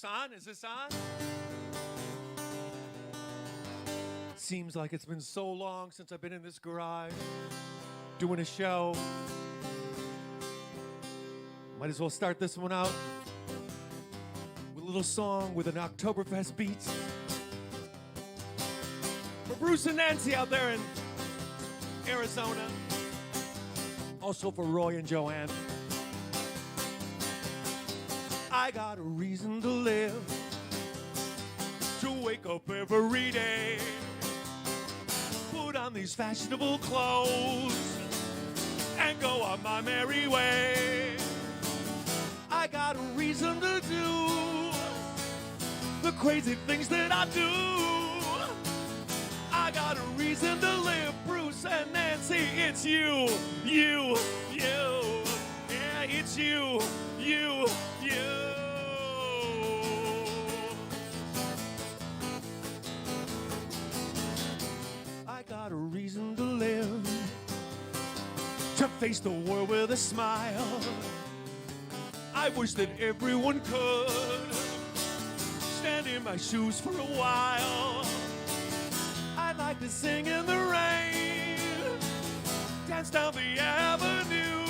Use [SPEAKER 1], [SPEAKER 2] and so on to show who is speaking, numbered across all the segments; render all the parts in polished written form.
[SPEAKER 1] this on? Is this on? Seems like it's been so long since I've been in this garage doing a show. Might as well start this one out with a little song with an Oktoberfest beat. For Bruce and Nancy out there in Arizona. Also for Roy and Joanne. I got a reason to live, to wake up every day, put on these fashionable clothes, and go on my merry way. I got a reason to do the crazy things that I do. I got a reason to live, Bruce and Nancy, it's you, you, you. Yeah, it's you, you, you. I got a reason to live, to face the world with a smile. I wish that everyone could stand in my shoes for a while. I'd like to sing in the rain, dance down the avenue.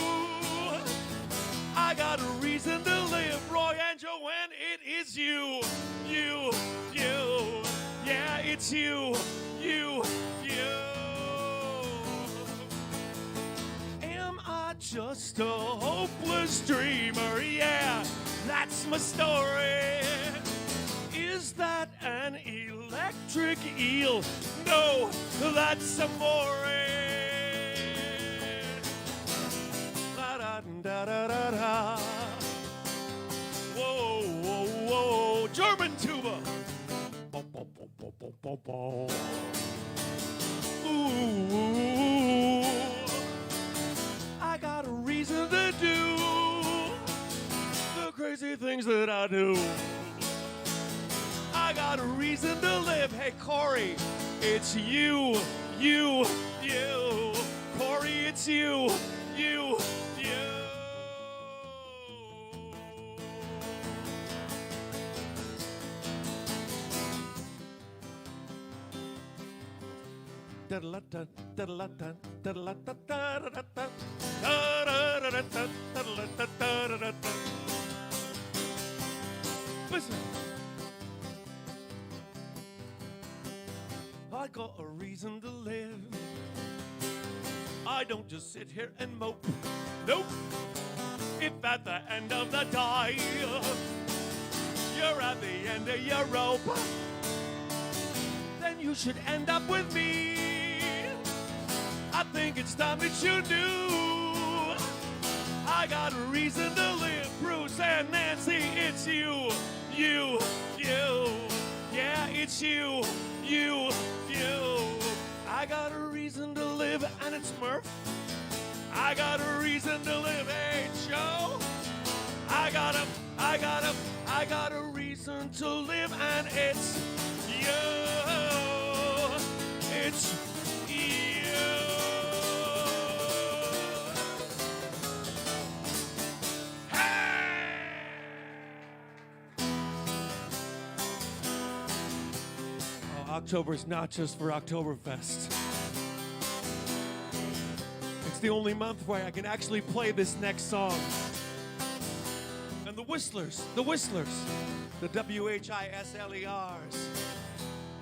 [SPEAKER 1] I got a reason to live, Roy and Joanne, it is you, you, you. Yeah, it's you, you, you. Am I just a hopeless dreamer? Yeah, that's my story. Is that an electric eel? No, that's amore. La da da da da da. Whoa, whoa, whoa. German tuba. Bo, bo, bo, bo, bo, bo, bo. Ooh, I got a reason to do the crazy things that I do. I got a reason to live. Hey, Corey, it's you, you, you. Corey, it's you, you, you. Listen. I got a reason to live. I don't just sit here and mope. Nope. If at the end of the day you're at the end of your rope, then you should end up with me. I think it's time that you do. I got a reason to live, Bruce and Nancy, it's you, you, you. Yeah, it's you, you, you. I got a reason to live, and it's Murph. I got a reason to live, hey, Joe. I got a reason to live, and it's you. It's you. Hey! Oh, October's not just for Oktoberfest. It's the only month where I can actually play this next song. And the Whistlers, the WHISLERs,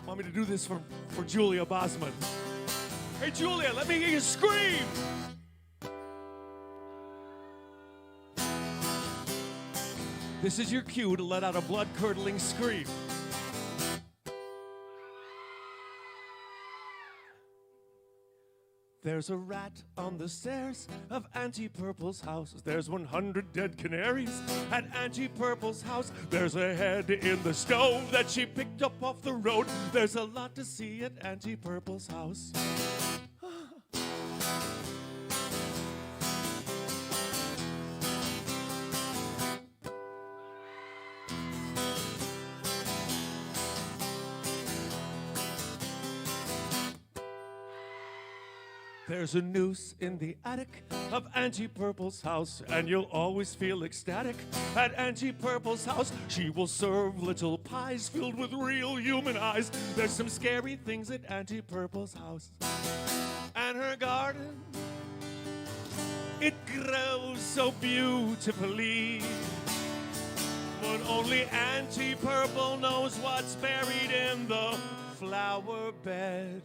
[SPEAKER 1] want me to do this for Julia Bosman. Hey, Julia, let me hear you scream. This is your cue to let out a blood-curdling scream. There's a rat on the stairs of Auntie Purple's house. There's 100 dead canaries at Auntie Purple's house. There's a head in the stove that she picked up off the road. There's a lot to see at Auntie Purple's house. There's a noose in the attic of Auntie Purple's house, and you'll always feel ecstatic at Auntie Purple's house. She will serve little pies filled with real human eyes. There's some scary things at Auntie Purple's house. And her garden, it grows so beautifully, but only Auntie Purple knows what's buried in the flower bed.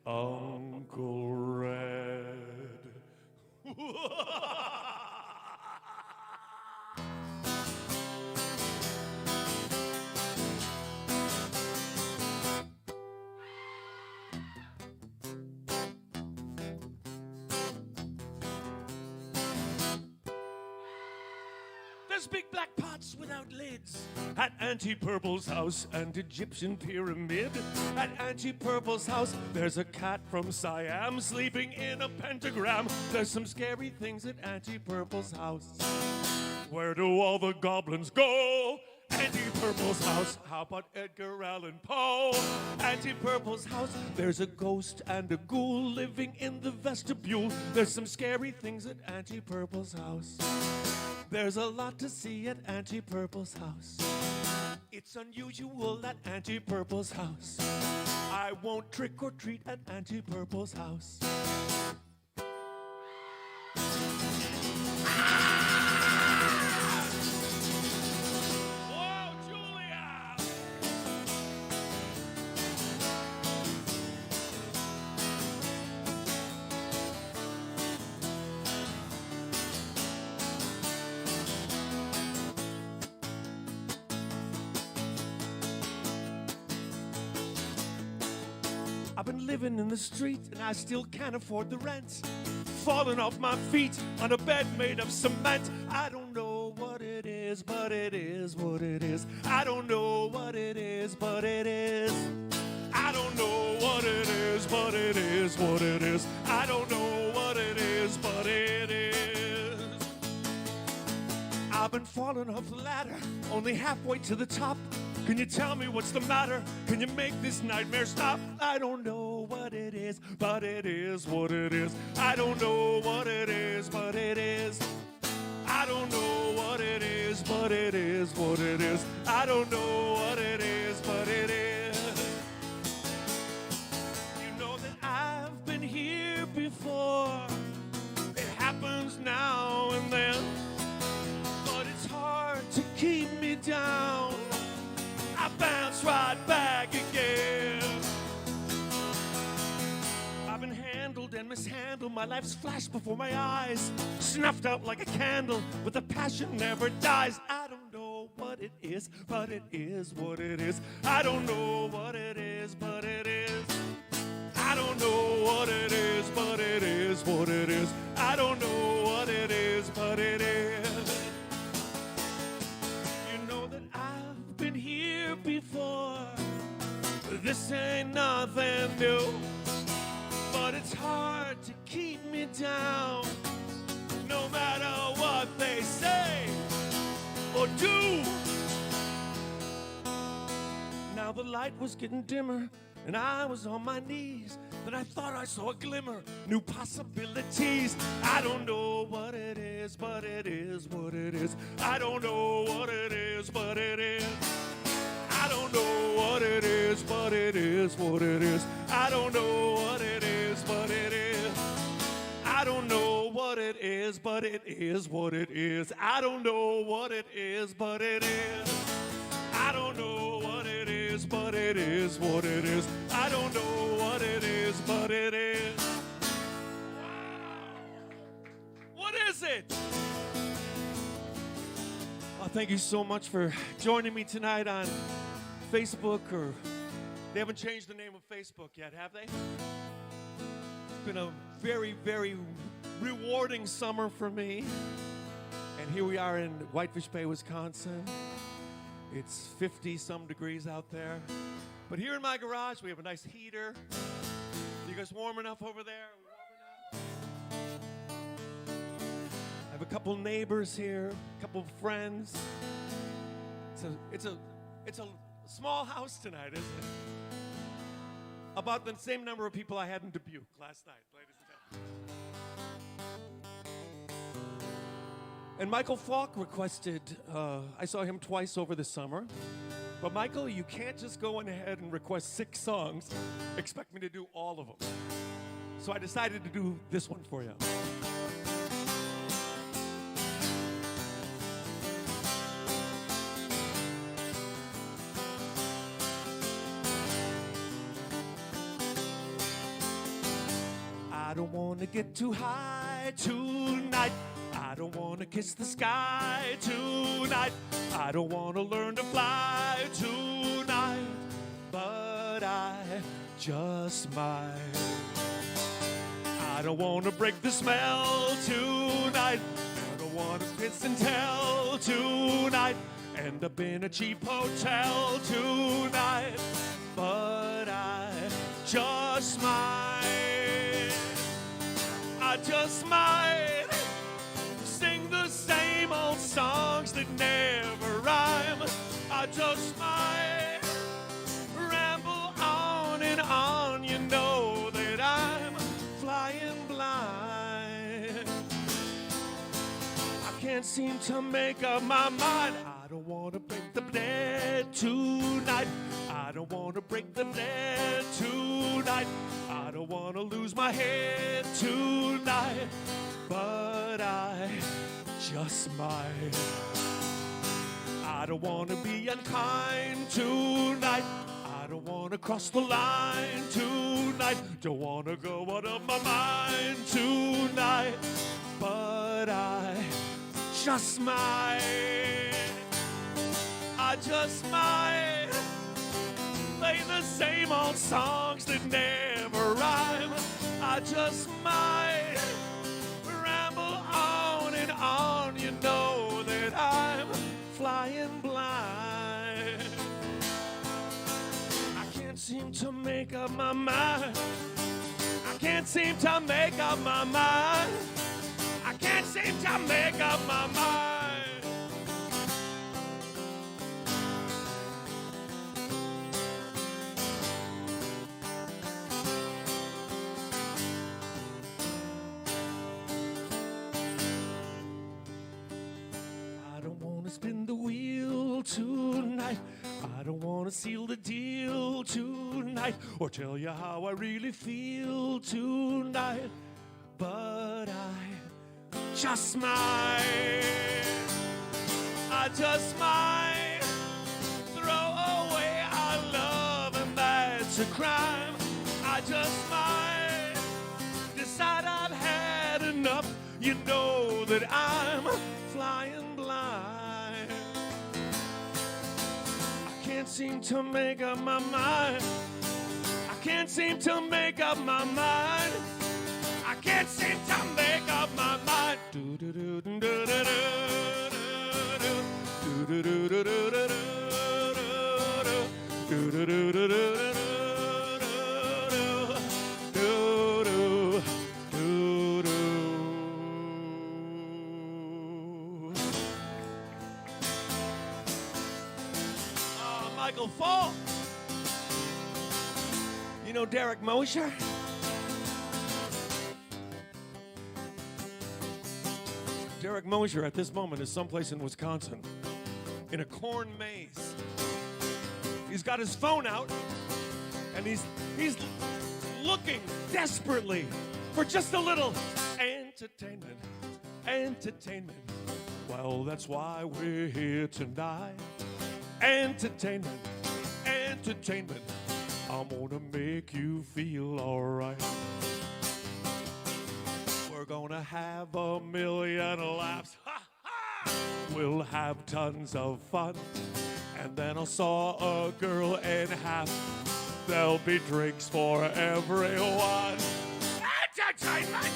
[SPEAKER 1] Uncle Red. There's big black pots without lids at Auntie Purple's house, and Egyptian pyramid at Auntie Purple's house. There's a cat from Siam sleeping in a pentagram. There's some scary things at Auntie Purple's house. Where do all the goblins go? Auntie Purple's house. How about Edgar Allan Poe? Auntie Purple's house. There's a ghost and a ghoul living in the vestibule. There's some scary things at Auntie Purple's house. There's a lot to see at Auntie Purple's house. It's unusual at Auntie Purple's house. I won't trick or treat at Auntie Purple's house. Whoa, Julia! I've been living in the street and I still can't afford the rent. Falling off my feet on a bed made of cement. I don't know what it is, but it is what it is. I don't know what it is, but it is. I don't know what it is, but it is what it is. I don't know what it is, but it is. I've been falling off the ladder, only halfway to the top. Can you tell me what's the matter? Can you make this nightmare stop? I don't know what it is, but it is what it is. I don't know what it is, but it is. I don't know what it is, but it is what it is. I don't know what it is, but it is. You know that I've been here before. It happens now and then, but it's hard to keep me down. I bounce right back again. I've been handled and mishandled. My life's flashed before my eyes, snuffed out like a candle, but the passion never dies. I don't know what it is, but it is what it is. I don't know what it is, but it is. I don't know what it is, but it is what it is. I don't know what it is, but it is. You know that I've been here before. This ain't nothing new, but it's hard to keep me down, no matter what they say or do. Now the light was getting dimmer and I was on my knees. Then I thought I saw a glimmer, new possibilities. I don't know what it is, but it is what it is. I don't know what it is, but it is. I don't know what it is, but it is what it is. I don't know what it is, but it is. I don't know what it is, but it is what it is. I don't know what it is, but it is. I don't know what it is, but it is what it is. I don't know what it is, but it is. Wow. What is it? Well, thank you so much for joining me tonight on Facebook, or they haven't changed the name of Facebook yet, have they? It's been a very, very rewarding summer for me. And here we are in Whitefish Bay, Wisconsin. It's 50-some degrees out there. But here in my garage, we have a nice heater. You guys warm enough over there? Warm enough? I have a couple neighbors here, a couple of friends. It's a small house tonight, isn't it? About the same number of people I had in Dubuque last night, ladies and gentlemen. And Michael Falk requested, I saw him twice over the summer. But Michael, you can't just go ahead and request 6 songs, expect me to do all of them. So I decided to do this one for you. I don't want to get too high tonight. I don't want to kiss the sky tonight. I don't want to learn to fly tonight. But I just might. I don't want to break the smell tonight. I don't want to kiss and tell tonight. End up in a cheap hotel tonight. But I just might. I just might sing the same old songs that never rhyme. I just might ramble on and on. You know that I'm flying blind. I can't seem to make up my mind. I don't want to break the bed tonight. I don't want to break the bed tonight. I don't want to lose my head tonight. But I just might. I don't want to be unkind tonight. I don't want to cross the line tonight. Don't want to go out of my mind tonight. But I just might. I just might play the same old songs that never rhyme. I just might ramble on and on. You know that I'm flying blind. I can't seem to make up my mind. I can't seem to make up my mind. I can't seem to make up my mind. Spin the wheel tonight. I don't want to seal the deal tonight or tell you how I really feel tonight. But I just might. I just might throw away our love, and that's a crime. I just might decide I've had enough. You know that I'm flying blind. I can't seem to make up my mind. I can't seem to make up my mind. I can't seem to make up my mind. Michael Falk. You know Derek Mosher? Derek Mosher at this moment is someplace in Wisconsin in a corn maze. He's got his phone out and he's looking desperately for just a little entertainment. Entertainment. Well, that's why we're here tonight. Entertainment, entertainment. I'm gonna make you feel alright. We're gonna have 1,000,000 laughs. Ha ha! We'll have tons of fun. And then I saw a girl in half. There'll be drinks for everyone. Entertainment!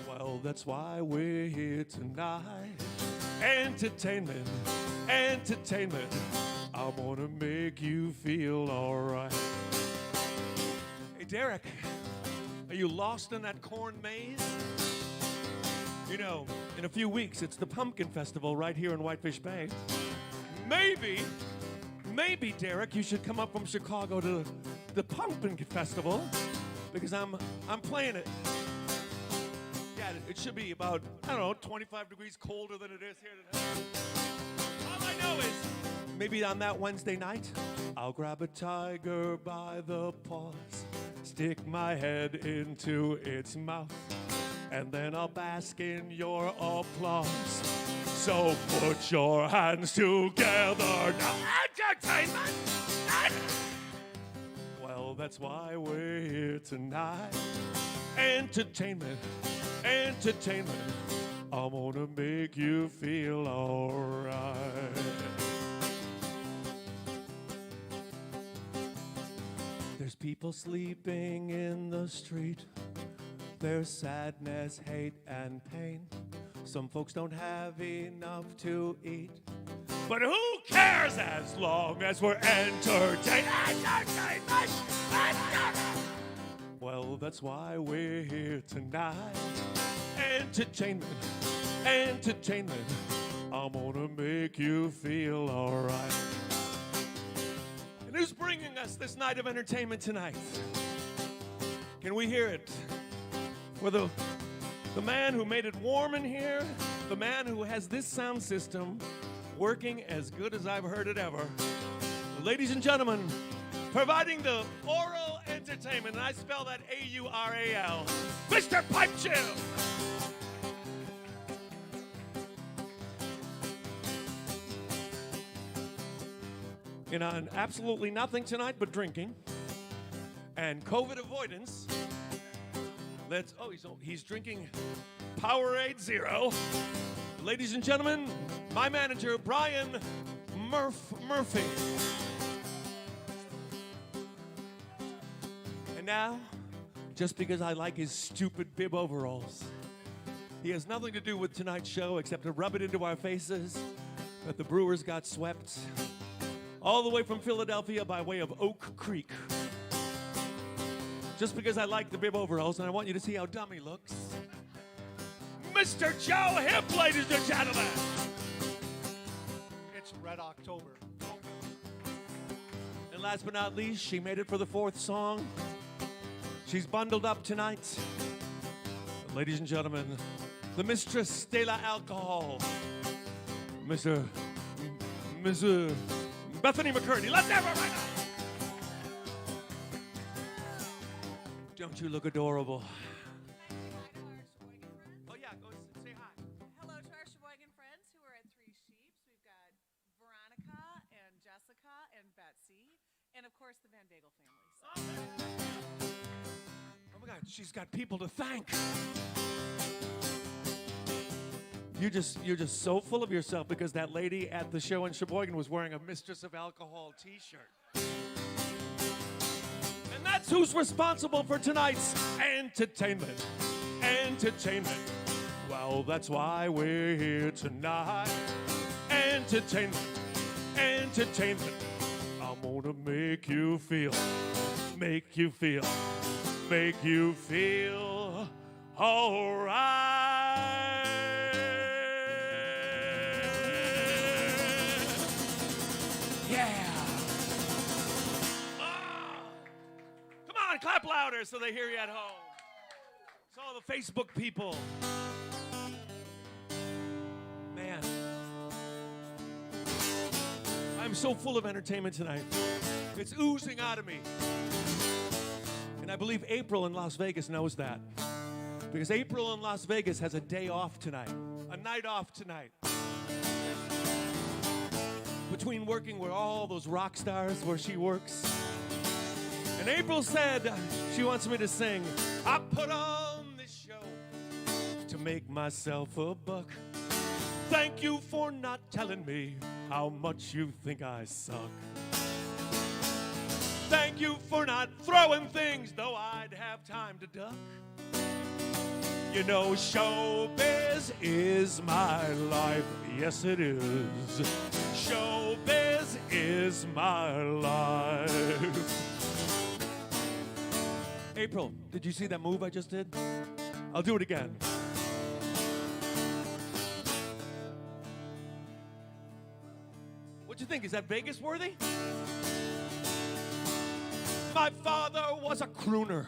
[SPEAKER 1] Well, that's why we're here tonight. Entertainment, entertainment. I want to make you feel all right. Hey, Derek, are you lost in that corn maze? You know, in a few weeks, it's the Pumpkin Festival right here in Whitefish Bay. Maybe, Derek, you should come up from Chicago to the Pumpkin Festival because I'm playing it. Yeah, it should be about, I don't know, 25 degrees colder than it is here today. All I know is maybe on that Wednesday night, I'll grab a tiger by the paws, stick my head into its mouth, and then I'll bask in your applause. So put your hands together now. Entertainment! Well, that's why we're here tonight. Entertainment, entertainment. I wanna make you feel alright. There's people sleeping in the street. There's sadness, hate, and pain. Some folks don't have enough to eat. But who cares as long as we're entertained? Entertainment! Well, that's why we're here tonight. Entertainment, entertainment. I'm gonna make you feel alright. And who's bringing us this night of entertainment tonight? Can we hear it? For the man who made it warm in here, the man who has this sound system working as good as I've heard it ever. Ladies and gentlemen, providing the oral entertainment, and I spell that A-U-R-A-L, Mr. Pipe Jim. And on absolutely nothing tonight but drinking and COVID avoidance. He's drinking Powerade Zero. Ladies and gentlemen, my manager, Brian Murphy. And now, just because I like his stupid bib overalls, he has nothing to do with tonight's show except to rub it into our faces that the Brewers got swept all the way from Philadelphia by way of Oak Creek. Just because I like the bib overalls, and I want you to see how dumb he looks. Mr. Joe Hip, ladies and gentlemen.
[SPEAKER 2] It's Red October.
[SPEAKER 1] And last but not least, she made it for the fourth song. She's bundled up tonight. Ladies and gentlemen, the mistress de la alcohol, Miss Bethany McCurdy. Let's have her right now. Don't you look adorable? Oh yeah, go say hi.
[SPEAKER 3] Hello to our Sheboygan friends who are at Three Sheeps. We've got Veronica and Jessica and Betsy, and of course the Van Dagel families.
[SPEAKER 1] Oh my God, she's got people to thank. You're just so full of yourself because that lady at the show in Sheboygan was wearing a Mistress of Alcohol t-shirt. And that's who's responsible for tonight's entertainment. Entertainment. Well, that's why we're here tonight. Entertainment. Entertainment. I'm gonna make you feel alright. Yeah. Come on, clap louder so they hear you at home. It's all the Facebook people. Man. I'm so full of entertainment tonight. It's oozing out of me. And I believe April in Las Vegas knows that. Because April in Las Vegas has a day off tonight. A night off tonight. Between working with all those rock stars where she works. And April said she wants me to sing, I put on this show to make myself a buck. Thank you for not telling me how much you think I suck. Thank you for not throwing things, though I'd have time to duck. You know, showbiz is my life. Yes, it is. Showbiz is my life. April, did you see that move I just did? I'll do it again. What'd you think? Is that Vegas worthy? My father was a crooner.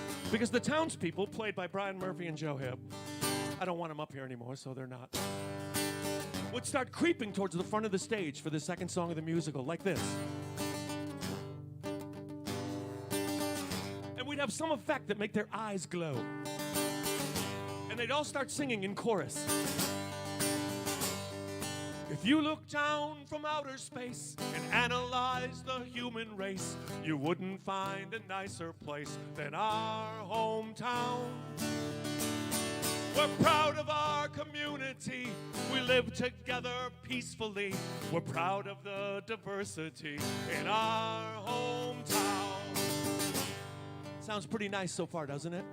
[SPEAKER 1] Because the townspeople, played by Brian Murphy and Joe Hibb, I don't want them up here anymore, so they're not, would start creeping towards the front of the stage for the second song of the musical, like this. And we'd have some effect that make their eyes glow. And they'd all start singing in chorus. If you look down from outer space and analyze the human race, you wouldn't find a nicer place than our hometown. We're proud of our community. We live together peacefully. We're proud of the diversity in our hometown. Sounds pretty nice so far, doesn't it?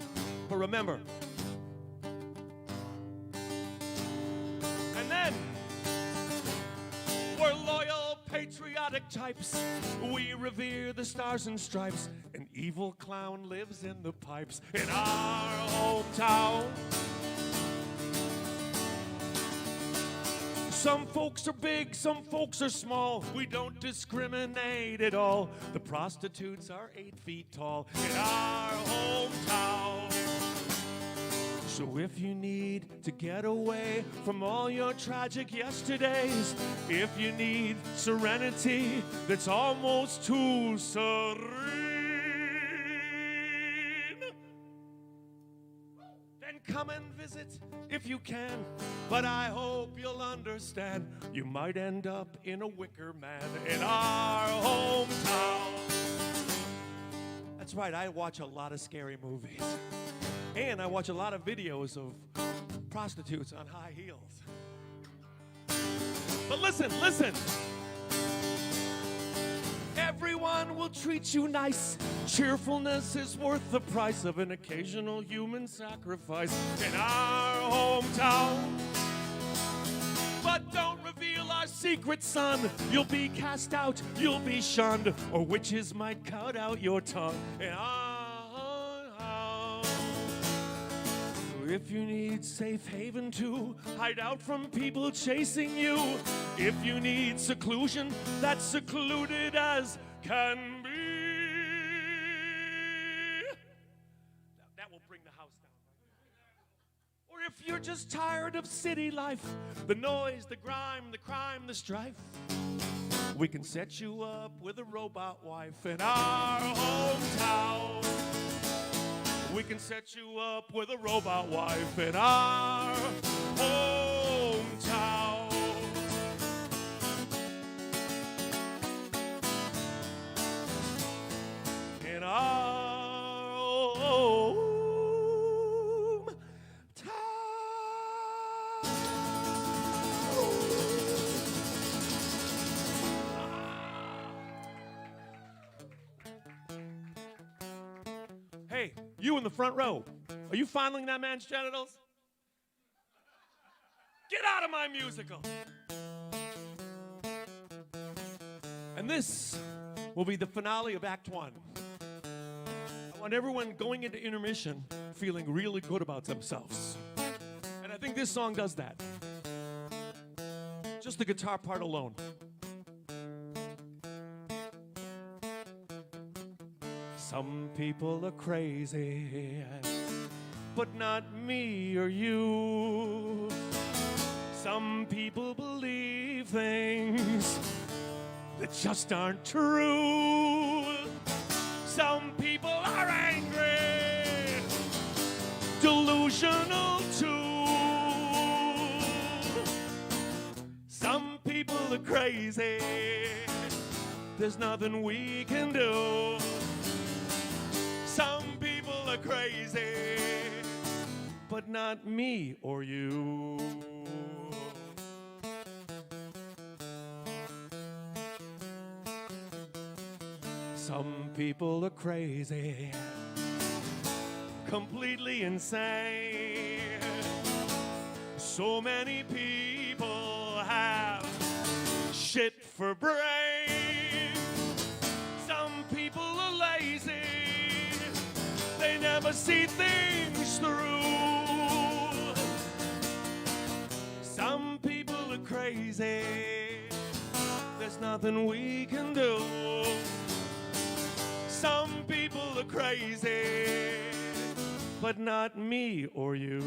[SPEAKER 1] But remember, and then we're loyal, patriotic types. We revere the stars and stripes. An evil clown lives in the pipes in our hometown. Some folks are big, some folks are small. We don't discriminate at all. The prostitutes are 8 feet tall in our hometown. So if you need to get away from all your tragic yesterdays, if you need serenity that's almost too serene, then come and visit if you can. But I hope you'll understand, you might end up in a wicker man in our hometown. That's right, I watch a lot of scary movies. And I watch a lot of videos of prostitutes on high heels. But listen, listen. Everyone will treat you nice. Cheerfulness is worth the price of an occasional human sacrifice in our hometown. But don't reveal our secret, son. You'll be cast out, you'll be shunned, or witches might cut out your tongue in our if you need safe haven to hide out from people chasing you, if you need seclusion that's secluded as can be, that will bring the house down. Or if you're just tired of city life, the noise, the grime, the crime, the strife, we can set you up with a robot wife in our hometown. We can set you up with a robot wife in our hometown. In our hometown. Hey, you in the front row, are you fondling that man's genitals? Get out of my musical. And this will be the finale of Act 1. I want everyone going into intermission feeling really good about themselves. And I think this song does that. Just the guitar part alone. Some people are crazy, but not me or you. Some people believe things that just aren't true. Some people are angry, delusional too. Some people are crazy, there's nothing we can do. Some people are crazy, but not me or you. Some people are crazy, completely insane. So many people have shit for brain. Some people are lazy, they never see things through. Some people are crazy, there's nothing we can do. Some people are crazy, but not me or you.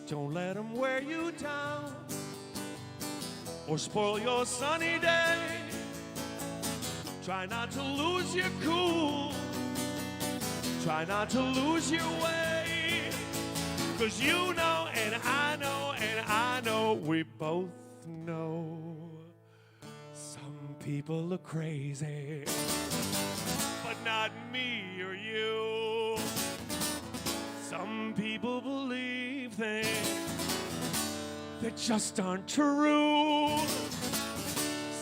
[SPEAKER 1] Don't let them wear you down or spoil your sunny day. Try not to lose your cool. Try not to lose your way. 'Cause you know and I know and I know, we both know some people are crazy, but not me or you. Some people believe things that just aren't true.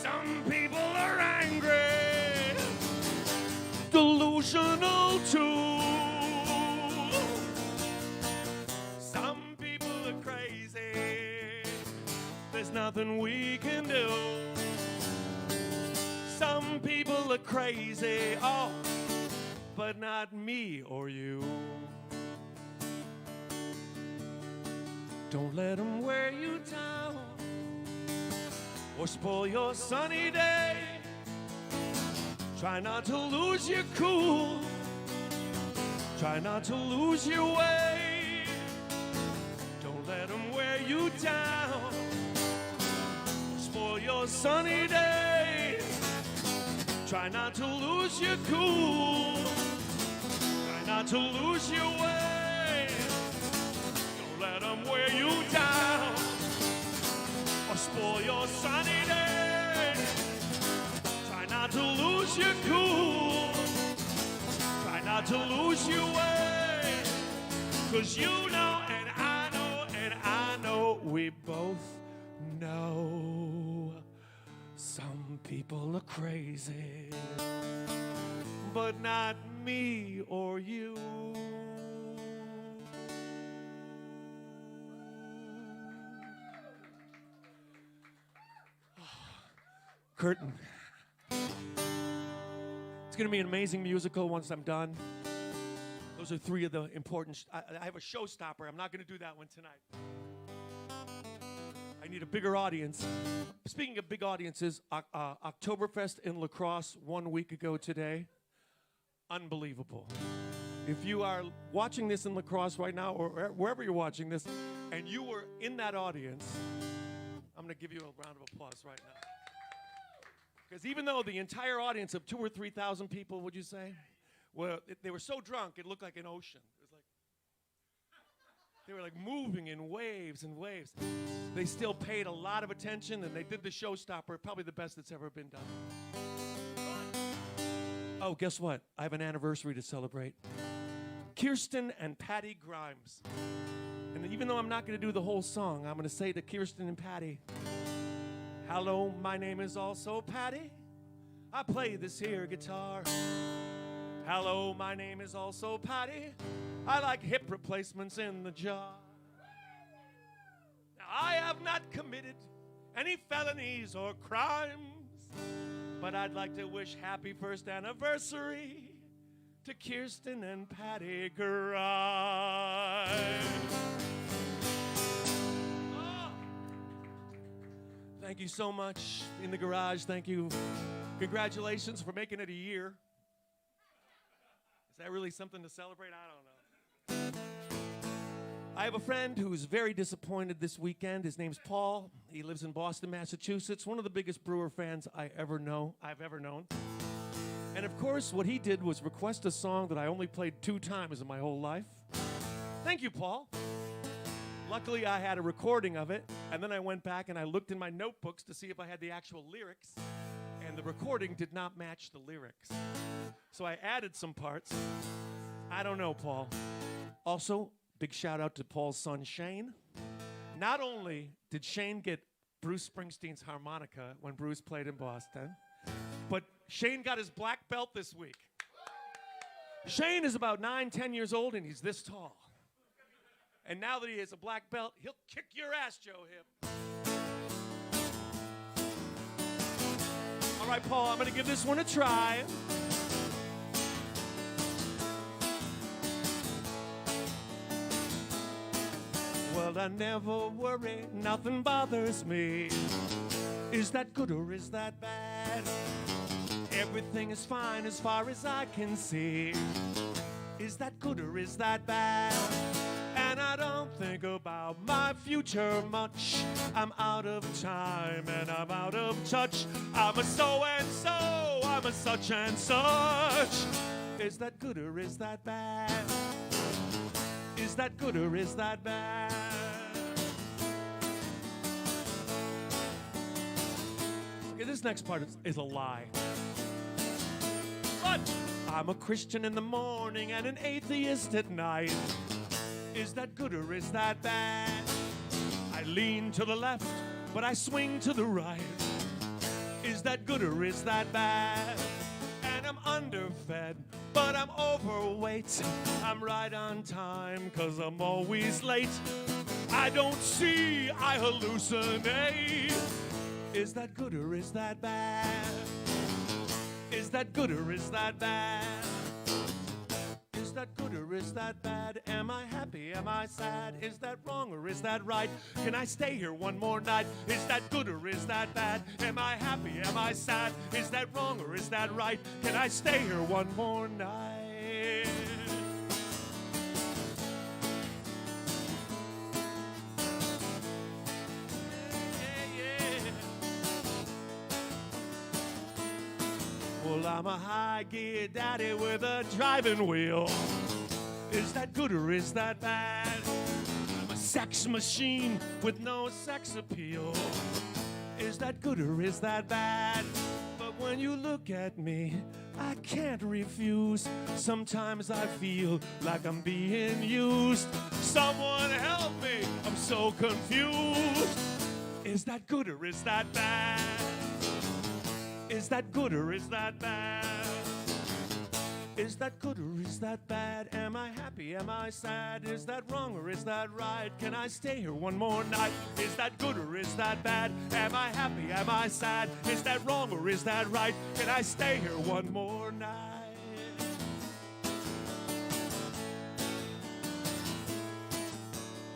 [SPEAKER 1] Some people are angry, delusional too. Some people are crazy, there's nothing we can do. Some people are crazy, oh, but not me or you. Don't let them wear you down or spoil your sunny day. Try not to lose your cool. Try not to lose your way. Don't let them wear you down, spoil your sunny day. Try not to lose your cool. Try not to lose your way. Let them wear you down or spoil your sunny day. Try not to lose your cool. Try not to lose your way. 'Cause you know and I know, we both know some people are crazy, but not me or you. Curtain. It's going to be an amazing musical once I'm done. Those are three of the important... I have a showstopper. I'm not going to do that one tonight. I need a bigger audience. Speaking of big audiences, Oktoberfest in La Crosse 1 week ago today. Unbelievable. If you are watching this in La Crosse right now, or wherever you're watching this, and you were in that audience, I'm going to give you a round of applause right now. Because even though the entire audience of 2,000 or 3,000 people, would you say? Well, they were so drunk, it looked like an ocean. It was like, they were like moving in waves and waves. They still paid a lot of attention, and they did the showstopper, probably the best that's ever been done. Oh, guess what? I have an anniversary to celebrate. Kirsten and Patty Grimes. And even though I'm not going to do the whole song, I'm going to say to Kirsten and Patty, hello, my name is also Patty. I play this here guitar. Hello, my name is also Patty. I like hip replacements in the jar. Now, I have not committed any felonies or crimes, but I'd like to wish happy first anniversary to Kirsten and Patty Grimes. Thank you so much. In the garage, thank you. Congratulations for making it a year. Is that really something to celebrate? I don't know. I have a friend who's very disappointed this weekend. His name's Paul. He lives in Boston, Massachusetts. One of the biggest Brewer fans I've ever known. And of course, what he did was request a song that I only played 2 times in my whole life. Thank you, Paul. Luckily, I had a recording of it, and then I went back and I looked in my notebooks to see if I had the actual lyrics, and the recording did not match the lyrics. So I added some parts. I don't know, Paul. Also, big shout out to Paul's son, Shane. Not only did Shane get Bruce Springsteen's harmonica when Bruce played in Boston, but Shane got his black belt this week. Shane is about 9-10 years old, and he's this tall. And now that he has a black belt, he'll kick your ass, Joe Hip. All right, Paul, I'm going to give this one a try. Well, I never worry, nothing bothers me. Is that good or is that bad? Everything is fine as far as I can see. Is that good or is that bad? And I don't think about my future much. I'm out of time and I'm out of touch. I'm a so and so, I'm a such and such. Is that good or is that bad? Is that good or is that bad? Okay, this next part is a lie. But I'm a Christian in the morning and an atheist at night. Is that good or is that bad? I lean to the left, but I swing to the right. Is that good or is that bad? And I'm underfed, but I'm overweight. I'm right on time, 'cause I'm always late. I don't see, I hallucinate. Is that good or is that bad? Is that good or is that bad? Is that good or is that bad? Am I happy? Am I sad? Is that wrong or is that right? Can I stay here one more night? Is that good or is that bad? Am I happy? Am I sad? Is that wrong or is that right? Can I stay here one more night? Well, I'm a high-gear daddy with a driving wheel. Is that good or is that bad? I'm a sex machine with no sex appeal. Is that good or is that bad? But when you look at me, I can't refuse. Sometimes I feel like I'm being used. Someone help me, I'm so confused. Is that good or is that bad? Is that good or is that bad? Is that good or is that bad? Am I happy? Am I sad? Is that wrong or is that right? Can I stay here one more night? Is that good or is that bad? Am I happy? Am I sad? Is that wrong or is that right? Can I stay here one more night?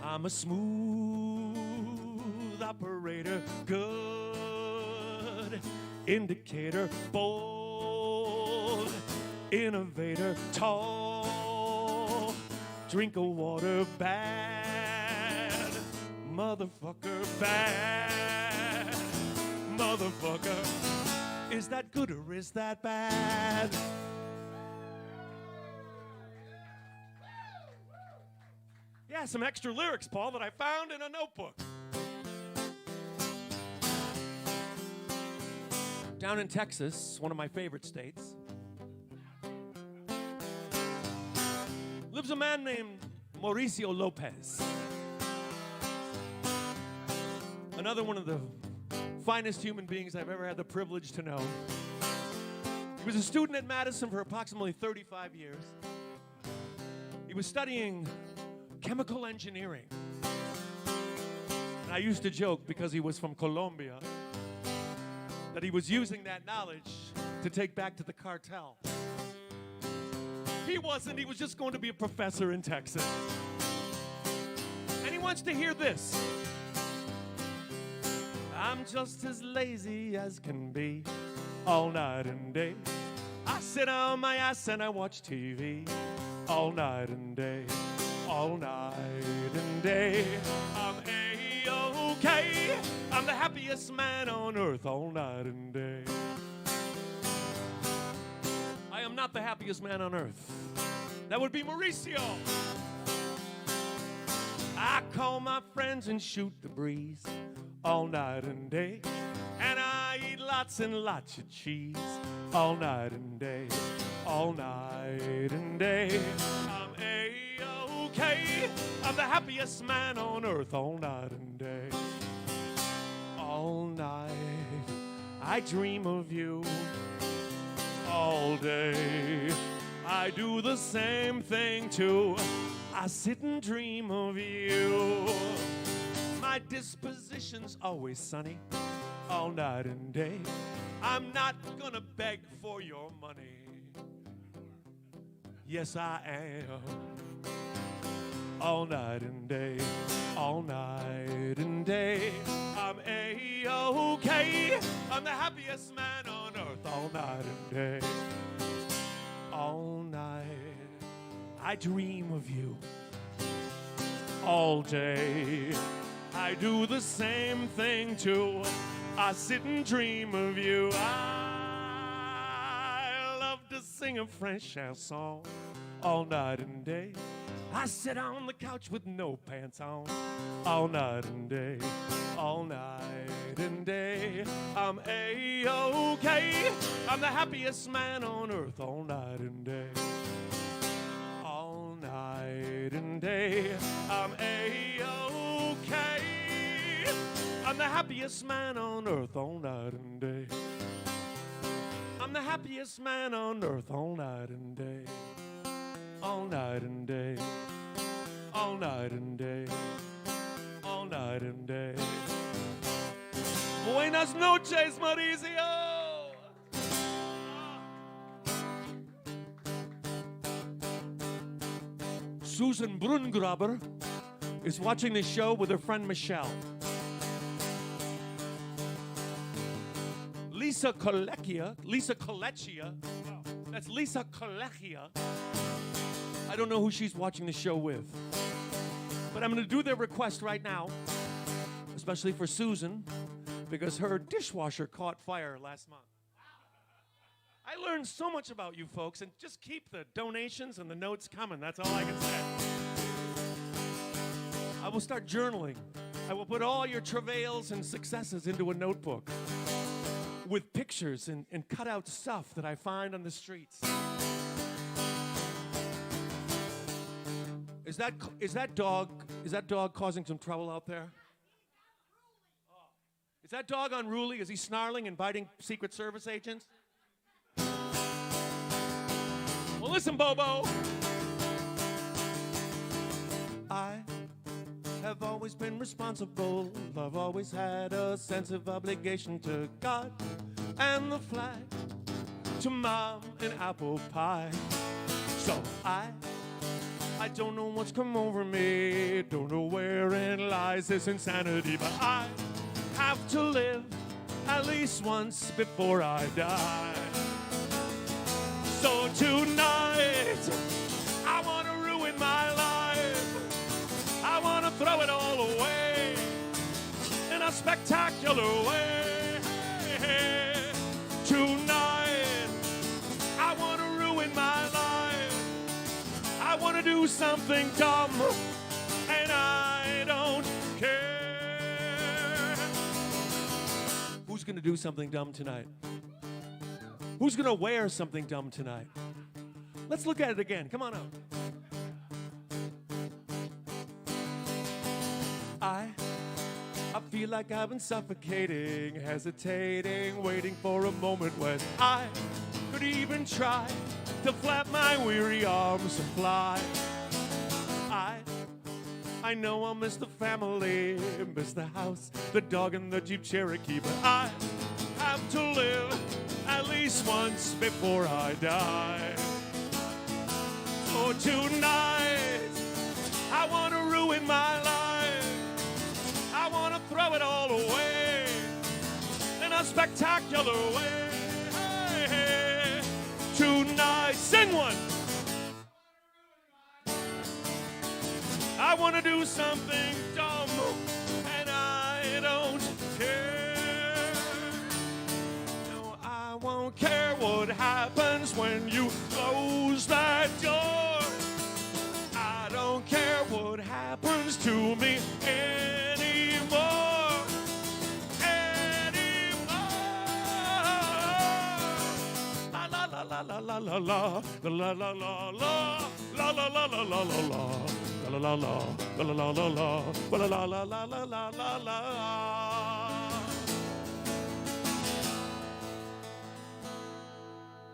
[SPEAKER 1] I'm a smooth operator, good indicator, bold innovator, tall drink of water, bad motherfucker, bad motherfucker. Is that good or is that bad? Yeah, some extra lyrics, Paul, that I found in a notebook. Down in Texas, one of my favorite states, lives a man named Mauricio Lopez. Another one of the finest human beings I've ever had the privilege to know. He was a student at Madison for approximately 35 years. He was studying chemical engineering. And I used to joke, because he was from Colombia, that he was using that knowledge to take back to the cartel. He wasn't. He was just going to be a professor in Texas. And he wants to hear this. I'm just as lazy as can be, all night and day. I sit on my ass and I watch TV, all night and day, all night and day. I'm A-OK. I'm the happiest man on earth, all night and day. I am not the happiest man on earth. That would be Mauricio. I call my friends and shoot the breeze all night and day. And I eat lots and lots of cheese all night and day, all night and day. I'm A-OK. I'm the happiest man on earth, all night and day. All night I dream of you. All day I do the same thing too. I sit and dream of you. My disposition's always sunny, all night and day. I'm not gonna beg for your money. Yes, I am. All night and day, all night and day. I'm A-OK. I'm the happiest man on earth, Earth all night and day. All night I dream of you. All day I do the same thing too. I sit and dream of you. I love to sing a French chanson all night and day. I sit on the couch with no pants on all night and day. All night and day. I'm A-OK. I'm the happiest man on earth all night and day. All night and day. I'm A-OK. I'm the happiest man on earth all night and day. I'm the happiest man on earth all night and day. All night and day. All night and day. All night and day. Buenas noches, Mauricio. Susan Brungraber is watching the show with her friend Michelle. Lisa Colecchia, that's Lisa Colecchia. I don't know who she's watching the show with, but I'm going to do their request right now, especially for Susan, because her dishwasher caught fire last month. I learned so much about you folks, and just keep the donations and the notes coming. That's all I can say. I will start journaling. I will put all your travails and successes into a notebook with pictures and cut out stuff that I find on the streets. Is that dog causing some trouble out there? Is that dog unruly? Is he snarling and biting Secret Service agents? Well, listen, Bobo. I have always been responsible. I've always had a sense of obligation to God and the flag, to Mom and apple pie. So I don't know what's come over me. Don't know wherein lies this insanity, but I have to live at least once before I die. So tonight, I want to ruin my life. I want to throw it all away in a spectacular way. Tonight, I want to ruin my life. I want to do something dumb, and I don't care. Who's going to do something dumb tonight? Who's going to wear something dumb tonight? Let's look at it again. Come on up. I feel like I've been suffocating, hesitating, waiting for a moment when I could even try to flap my weary arms and fly. I know I'll miss the family, miss the house, the dog and the Jeep Cherokee, but I have to live at least once before I die. So tonight, I want to ruin my life. I want to throw it all away in a spectacular way. Tonight, sing one. I want to do something dumb, and I don't care. No, I won't care what happens when you close that door. I don't care what happens to me anymore. La la la la la la la la la la la la la la la la la la. La la la la la la la la la la la la la la la la.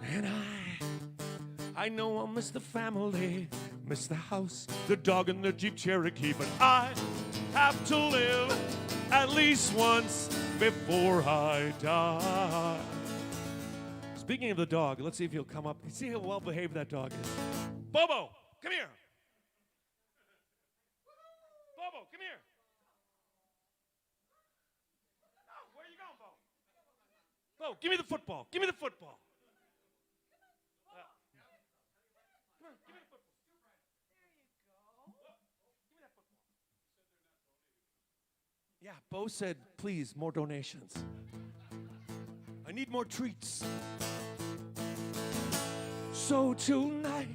[SPEAKER 1] And I know I'll miss the family, miss the house, the dog and the Jeep Cherokee, but I have to live at least once before I die. Speaking of the dog, let's see if he'll come up. See how well behaved that dog is. Bobo, come here. Bobo, come here. Oh, where are you going, Bo? Bo, give me the football. Give me the football. Come on, give me the football. Yeah, Bo said, please, more donations. I need more treats. So tonight,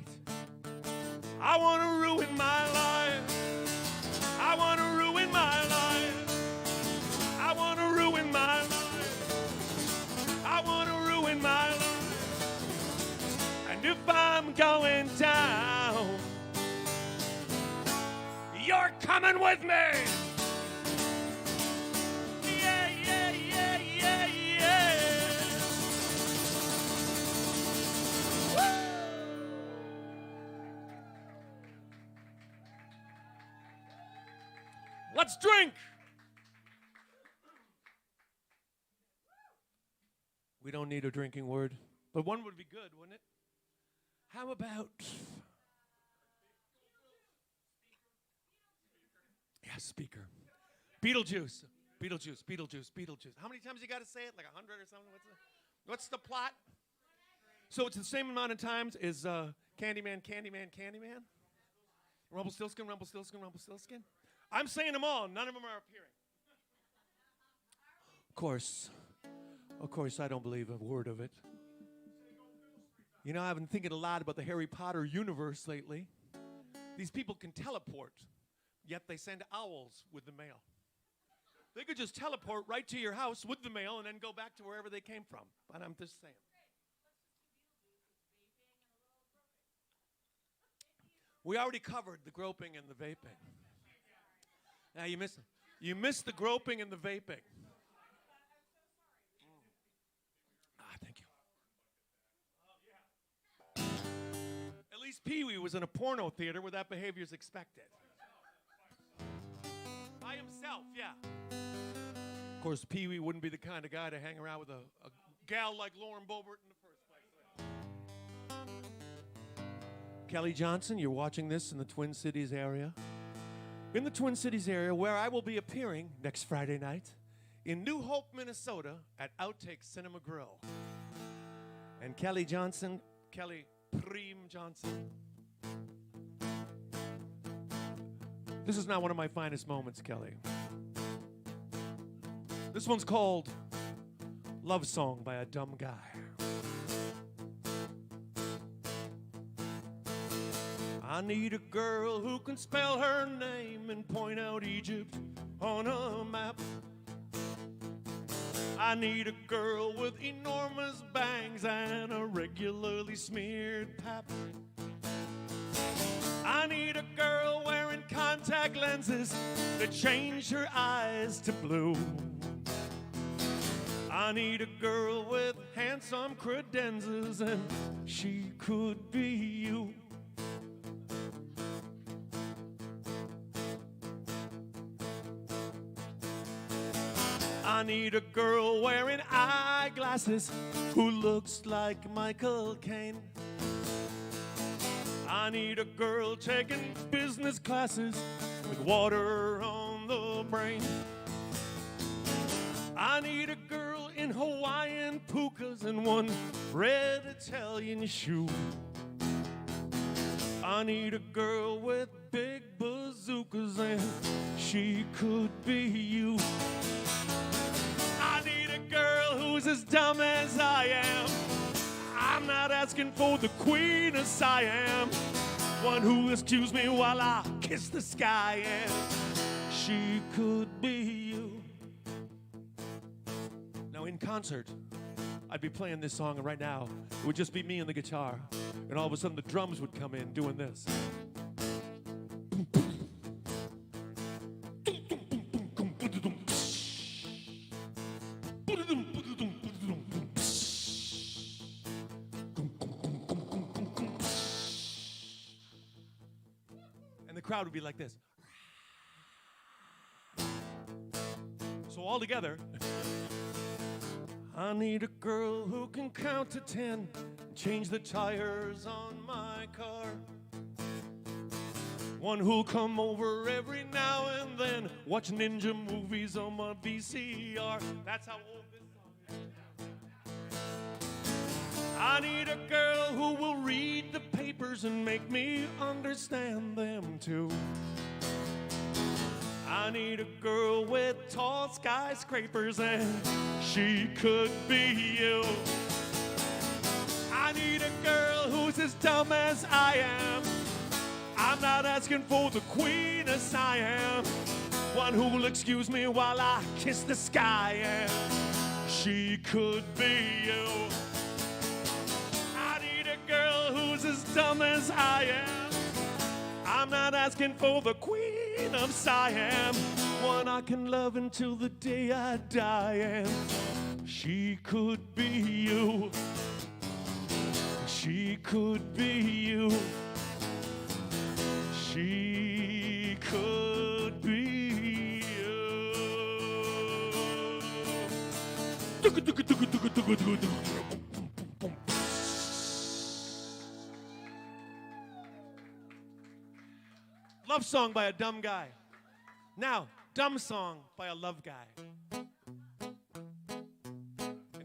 [SPEAKER 1] I want to ruin my life. I want to ruin my life. I want to ruin my life. I want to ruin my life. And if I'm going down, you're coming with me. Yeah, yeah, yeah, yeah, yeah. Let's drink. We don't need a drinking word, but one would be good, wouldn't it? How about... Yeah, speaker. Beetlejuice. Beetlejuice, Beetlejuice, Beetlejuice. How many times you got to say it? Like 100 or something? What's the plot? So it's the same amount of times as Candyman, Candyman, Candyman? Rumpelstiltskin, Rumpelstiltskin, Rumpelstiltskin? I'm saying them all. None of them are appearing. Of course, I don't believe a word of it. You know, I've been thinking a lot about the Harry Potter universe lately. These people can teleport, yet they send owls with the mail. They could just teleport right to your house with the mail and then go back to wherever they came from. But I'm just saying. We already covered the groping and the vaping. Now you missed the groping and the vaping. Thank you. At least Pee-wee was in a porno theater where that behavior is expected. By himself, yeah. Of course, Pee-wee wouldn't be the kind of guy to hang around with a gal like Lauren Boebert in the first place. Kelly Johnson, you're watching this in the Twin Cities area. In the Twin Cities area, where I will be appearing next Friday night in New Hope, Minnesota at Outtake Cinema Grill. And Kelly Johnson, Kelly Preem Johnson. This is not one of my finest moments, Kelly. This one's called Love Song by a Dumb Guy. I need a girl who can spell her name and point out Egypt on a map. I need a girl with enormous bangs and a regularly smeared pap. I need a girl wearing contact lenses that change her eyes to blue. I need a girl with handsome credenzas, and she could be you. I need a girl wearing eyeglasses who looks like Michael Caine. I need a girl taking business classes with water on the brain. I need a girl in Hawaiian pukas and one red Italian shoe. I need a girl with big bazookas, and she could be you. I need a girl who's as dumb as I am. I'm not asking for the Queen of Siam, one who excuse me while I kiss the sky, and she could be you. Now in concert, I'd be playing this song, and right now it would just be me and the guitar, and all of a sudden the drums would come in doing this. And the crowd would be like this. So all together, I need a girl who can count to 10 and change the tires on my car. One who'll come over every now and then, watch ninja movies on my VCR. That's how old this song is. I need a girl who will read the papers and make me understand them too. I need a girl with tall skyscrapers, and she could be you. I need a girl who's as dumb as I am. I'm not asking for the queen of Siam, one who'll excuse me while I kiss the sky, and she could be you. I need a girl who's as dumb as I am. I'm not asking for the queen of Siam, one I can love until the day I die, and she could be you. She could be you. She could be you. Love song by a dumb guy. Now, dumb song by a love guy. And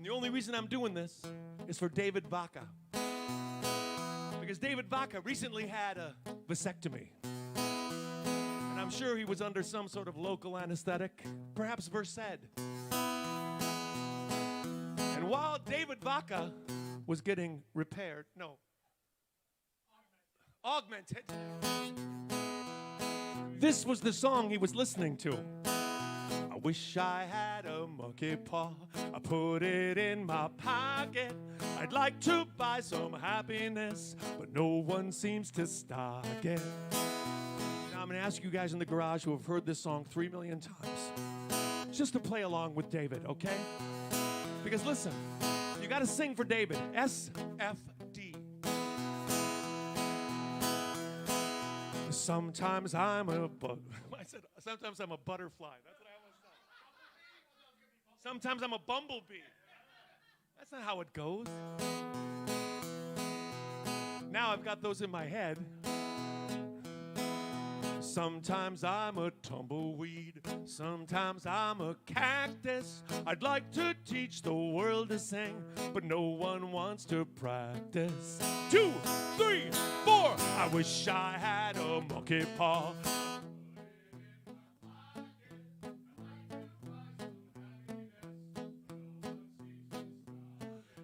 [SPEAKER 1] the only reason I'm doing this is for David Vaca. Because David Vaca recently had a vasectomy. And I'm sure he was under some sort of local anesthetic, perhaps Versed. And while David Vaca was getting repaired, no, augmented. This was the song he was listening to. I wish I had a monkey paw. I put it in my pocket. I'd like to buy some happiness, but no one seems to stock it. Now I'm going to ask you guys in the garage who have heard this song 3 million times, just to play along with David, okay? Because listen, you got to sing for David. SFD. Sometimes I'm a sometimes I'm a butterfly. That's what I almost said. Sometimes I'm a bumblebee. That's not how it goes. Now I've got those in my head. Sometimes I'm a tumbleweed. Sometimes I'm a cactus. I'd like to teach the world to sing, but no one wants to practice. 2, 3, 4. I wish I had a monkey paw.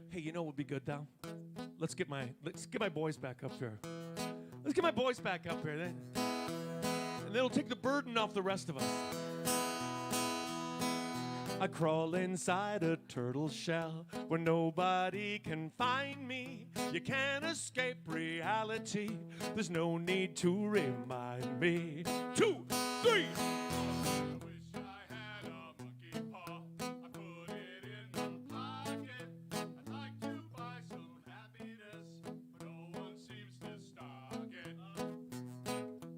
[SPEAKER 1] Hey, you know what would be good now? Let's get my boys back up here. Let's get my boys back up here. And it'll take the burden off the rest of us. I crawl inside a turtle shell where nobody can find me. You can't escape reality. There's no need to remind me. 2, 3.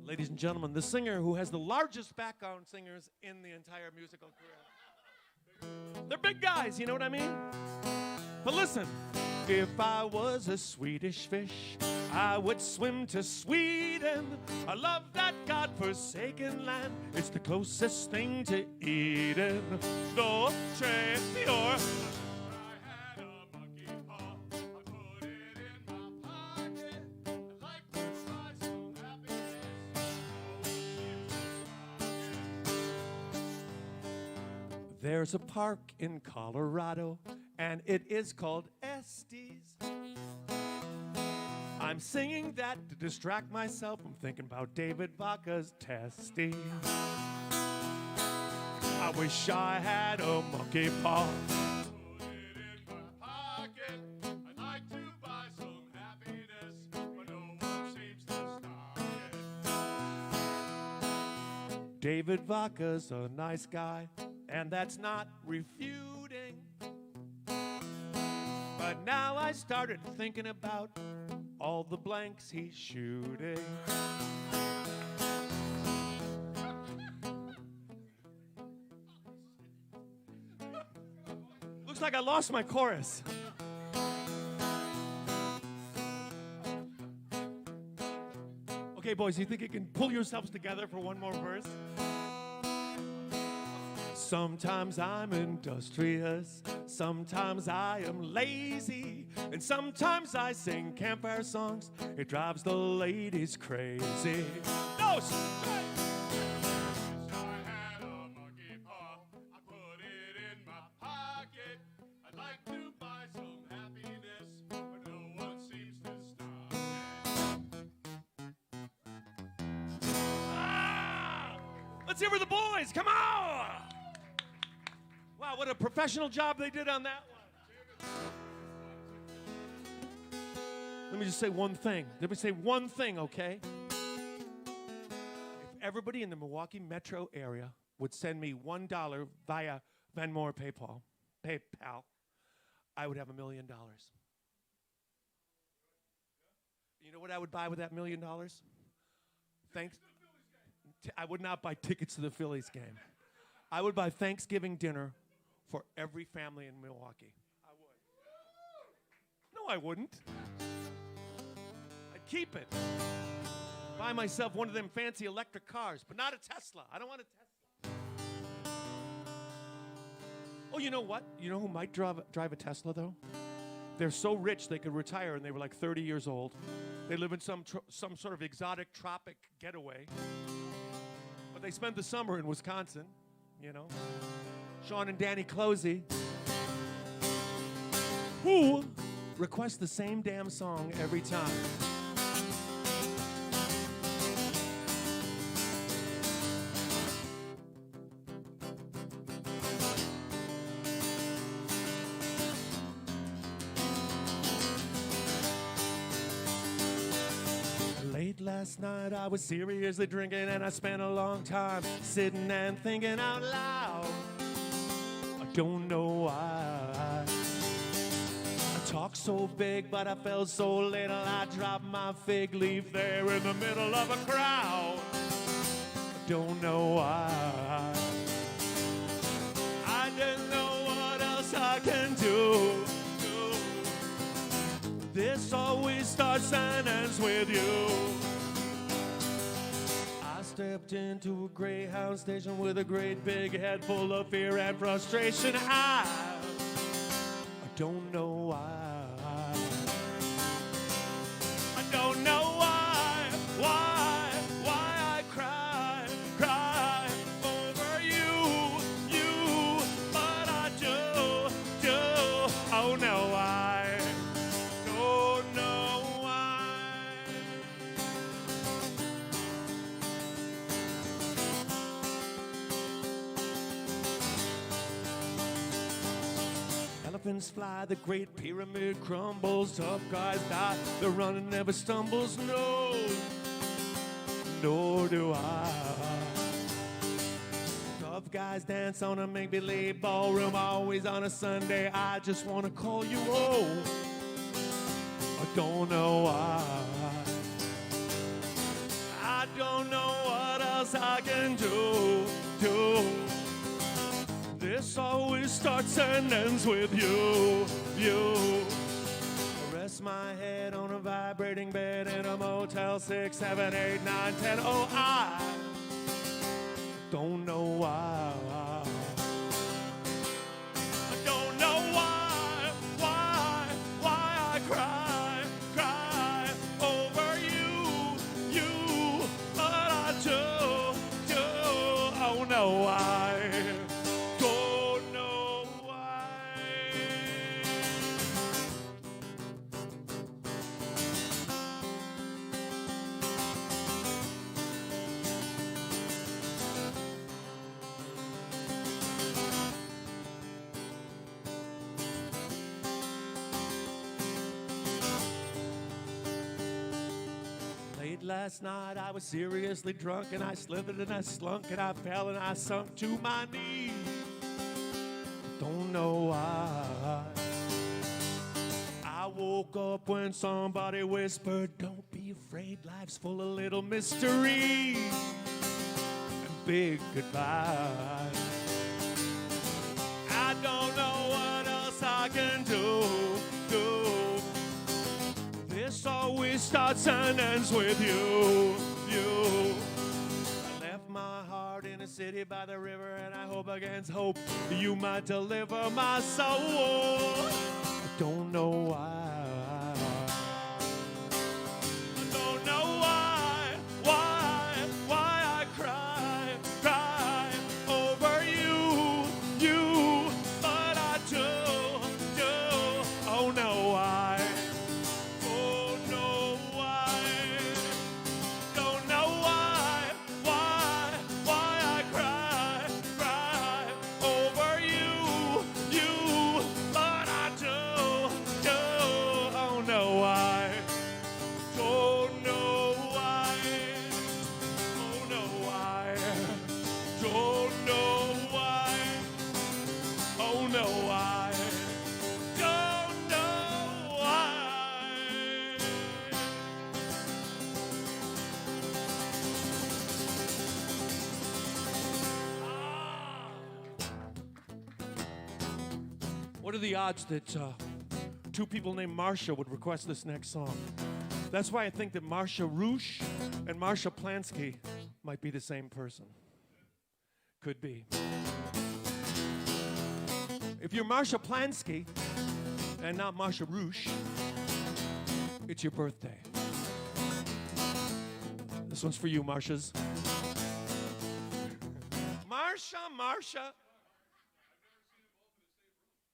[SPEAKER 1] Ladies and gentlemen, the singer who has the largest background singers in the entire musical career. They're big guys, you know what I mean? But listen, if I was a Swedish fish, I would swim to Sweden. I love that God-forsaken land. It's the closest thing to Eden. No treasure. There's a park in Colorado, and it is called Estes. I'm singing that to distract myself from thinking about David Vaca's testes. I wish I had a monkey paw. Put it in my pocket. I'd like to buy some happiness, but no one seems to stock it. David Vaca's a nice guy, and that's not refuting. But now I started thinking about all the blanks he's shooting. Looks like I lost my chorus. Okay, boys, you think you can pull yourselves together for one more verse? Sometimes I'm industrious, sometimes I am lazy, and sometimes I sing campfire songs. It drives the ladies crazy. No,
[SPEAKER 2] I had a monkey paw. I put it in my pocket. I'd like to buy some happiness, but no one seems to stop it.
[SPEAKER 1] let's hear for the boys. Come on. Wow, what a professional job they did on that one. Let me just say one thing. Let me say one thing, okay? If everybody in the Milwaukee metro area would send me $1 via Venmo or PayPal, I would have $1 million. You know what I would buy with that $1 million? Thanks. I would not buy tickets to the Phillies game. I would buy Thanksgiving dinner for every family in Milwaukee. I would. No, I wouldn't. I'd keep it. Buy myself one of them fancy electric cars, but not a Tesla. I don't want a Tesla. Oh, you know what? You know who might drive a Tesla, though? They're so rich they could retire, and they were like 30 years old. They live in some sort of exotic tropic getaway. But they spend the summer in Wisconsin, you know. Sean and Danny Closey, who request the same damn song every time. Late last night I was seriously drinking, and I spent a long time sitting and thinking out loud. Don't know why I talk so big, but I felt so little. I dropped my fig leaf there in the middle of a crowd. Don't know why. I didn't know what else I can do. This always starts and ends with you. Stepped into a Greyhound station with a great big head full of fear and frustration. I don't know why. I don't know why I cry over you, but I do. Oh no, I don't know why. Elephants fly, the great pyramid crumbles, tough guys die, the running never stumbles, no, nor do I. Tough guys dance on a make-believe ballroom, always on a Sunday, I just want to call you home. I don't know why. I don't know what else I can do. This always starts and ends with you. I rest my head on a vibrating bed in a Motel 6, 7, 8, 9, 10. Oh, I don't know why. I don't know why I cry over you, but I do. Oh no, I don't know why. Late last night I was seriously drunk, and I slithered and I slunk and I fell and I sunk to my knees. Don't know why. I woke up when somebody whispered, don't be afraid, life's full of little mysteries and big goodbyes. I don't know what else I can do. This always starts and ends with you. I left my heart out in a city by the river, and I hope against hope you might deliver my soul. I don't know why. I don't know why I cry over you, but I do. Oh no, why? Oh no, why? Don't know why I cry over you, but I do. Oh no, why? Don't know why. Oh no, why? Don't know why. Oh no, why? Don't know why. What are the odds that two people named Marsha would request this next song? That's why I think that Marsha Roosh and Marsha Plansky might be the same person. Could be. If you're Marsha Plansky and not Marsha Roosh, it's your birthday. This one's for you, Marshas. Marsha.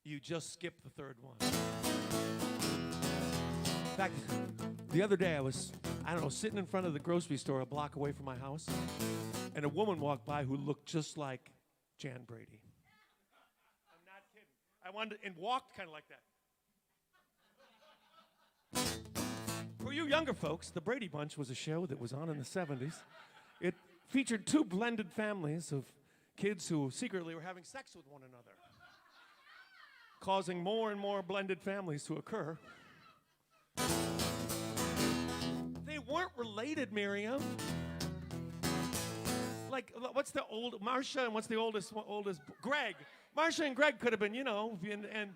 [SPEAKER 1] You just skipped the third one. In fact, the other day I was, sitting in front of the grocery store a block away from my house, and a woman walked by who looked just like Jan Brady. I'm not kidding. And walked kind of like that. For you younger folks, the Brady Bunch was a show that was on in the 70s. It featured two blended families of kids who secretly were having sex with one another, causing more and more blended families to occur. They weren't related, Miriam. Like, what's the old Marsha and what's the oldest Greg? Marsha and Greg could have been, and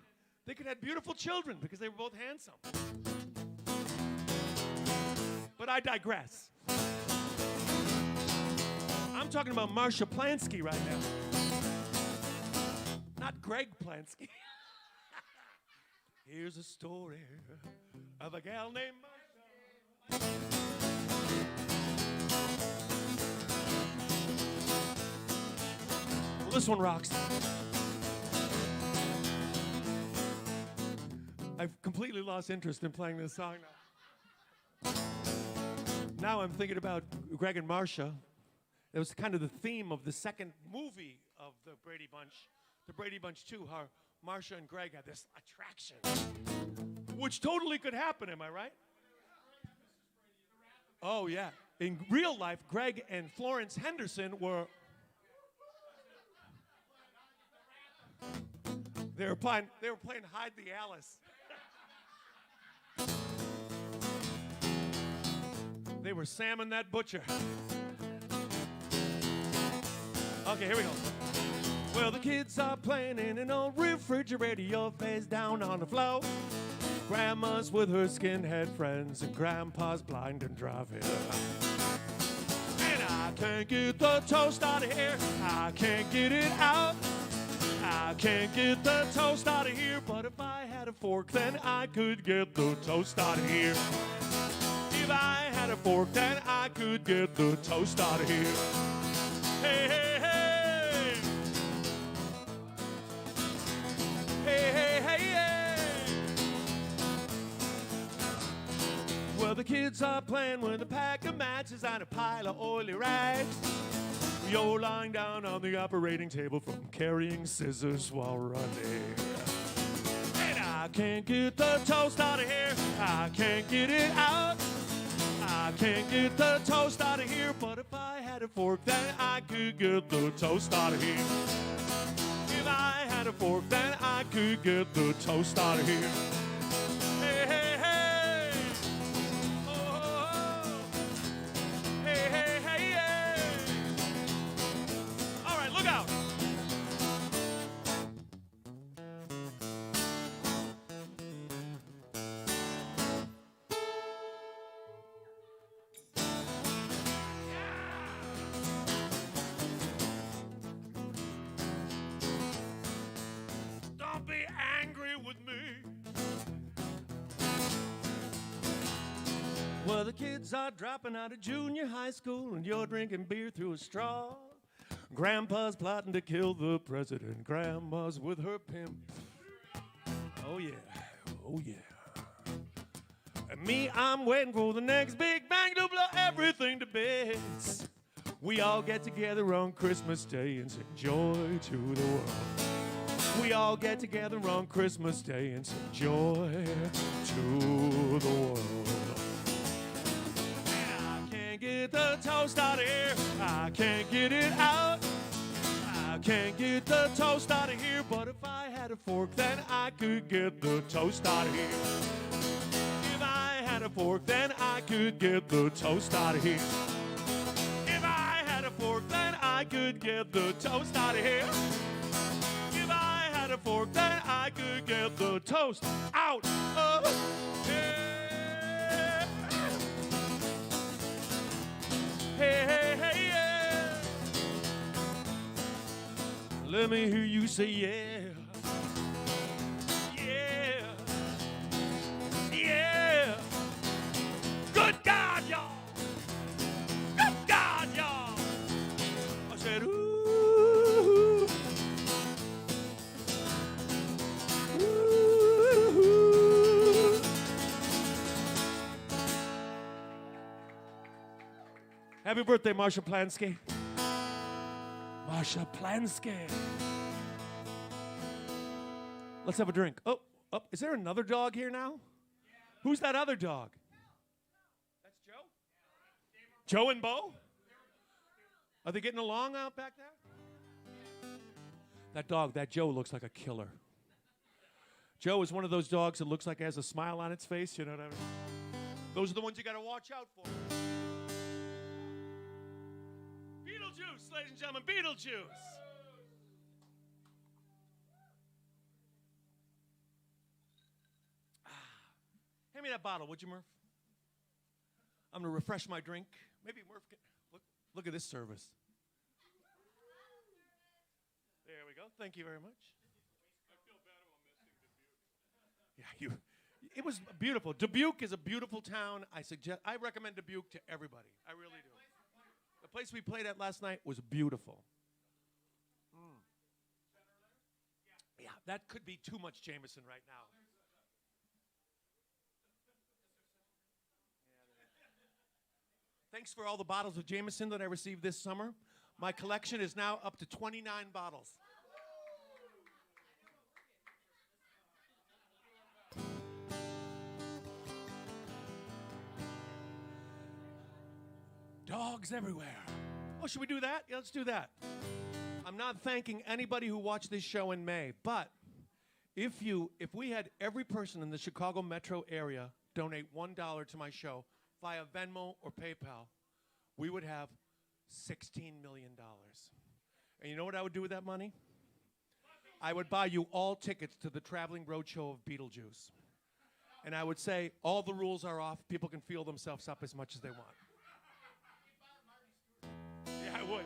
[SPEAKER 1] they could have beautiful children because they were both handsome. But I digress. I'm talking about Marsha Plansky right now. Not Greg Plansky. Here's a story of a gal named Marsha. Well, this one rocks. I've completely lost interest in playing this song now. Now I'm thinking about Greg and Marsha. It was kind of the theme of the second movie of the Brady Bunch, the Brady Bunch 2, how Marsha and Greg had this attraction, which totally could happen, am I right? Oh, yeah. In real life, Greg and Florence Henderson were... They were playing Hide the Alice. They were Sam and that butcher. Okay, here we go. Well, the kids are playing in an old refrigerator, your face down on the floor. Grandma's with her skinhead friends, and Grandpa's blind and driving. And I can't get the toast out of here. I can't get it out. I can't get the toast out of here. But if I had a fork, then I could get the toast out of here. If I had a fork, then I could get the toast out of here. Hey, hey, hey. Hey, hey, hey, hey. Well, the kids are playing with a pack of matches and a pile of oily rags. You're lying down on the operating table from carrying scissors while running. And I can't get the toast out of here. I can't get it out. I can't get the toast out of here. But if I had a fork, then I could get the toast out of here. If I had a fork, then I could get the toast out of here. Hey, hey, hey. Oh, oh, oh. Hey, hey, hey, hey. All right, look out. Well, the kids are dropping out of junior high school and you're drinking beer through a straw. Grandpa's plotting to kill the president. Grandma's with her pimp. Oh, yeah. Oh, yeah. And me, I'm waiting for the next big bang to blow everything to bits. We all get together on Christmas Day and sing joy to the world. We all get together on Christmas Day and sing joy to the world. I can't get the toast out of here. I can't get it out. I can't get the toast out of here. But if I had a fork, then I could get the toast out of here. If I had a fork, then I could get the toast out of here. If I had a fork, then I could get the toast out of here. If I had a fork, then I could get the toast out of here. Hey, hey, hey, yeah. Let me hear you say yeah. Yeah. Yeah. Good God, y'all. Good God, y'all. I said, ooh. Ooh. Happy birthday, Marsha Plansky. Marsha Plansky. Let's have a drink. Oh, is there another dog here now? Who's that other dog? That's Joe? Joe and Bo? Are they getting along out back there? That dog, that Joe, looks like a killer. Joe is one of those dogs that looks like it has a smile on its face, you know what I mean? Those are the ones you got to watch out for. Beetlejuice, ladies and gentlemen, Beetlejuice. Hand me that bottle, would you, Murph? I'm going to refresh my drink. Maybe Murph can... Look at this service. There we go. Thank you very much.
[SPEAKER 2] I feel bad about missing Dubuque.
[SPEAKER 1] Yeah, it was beautiful. Dubuque is a beautiful town. I recommend Dubuque to everybody. I really do. The place we played at last night was beautiful. Yeah, that could be too much Jameson right now. Thanks for all the bottles of Jameson that I received this summer. My collection is now up to 29 bottles. Dogs everywhere. Oh, should we do that? Yeah, let's do that. I'm not thanking anybody who watched this show in May, but if we had every person in the Chicago metro area donate $1 to my show via Venmo or PayPal, we would have $16 million. And you know what I would do with that money? I would buy you all tickets to the traveling roadshow of Beetlejuice. And I would say, all the rules are off. People can feel themselves up as much as they want. Yeah, I would.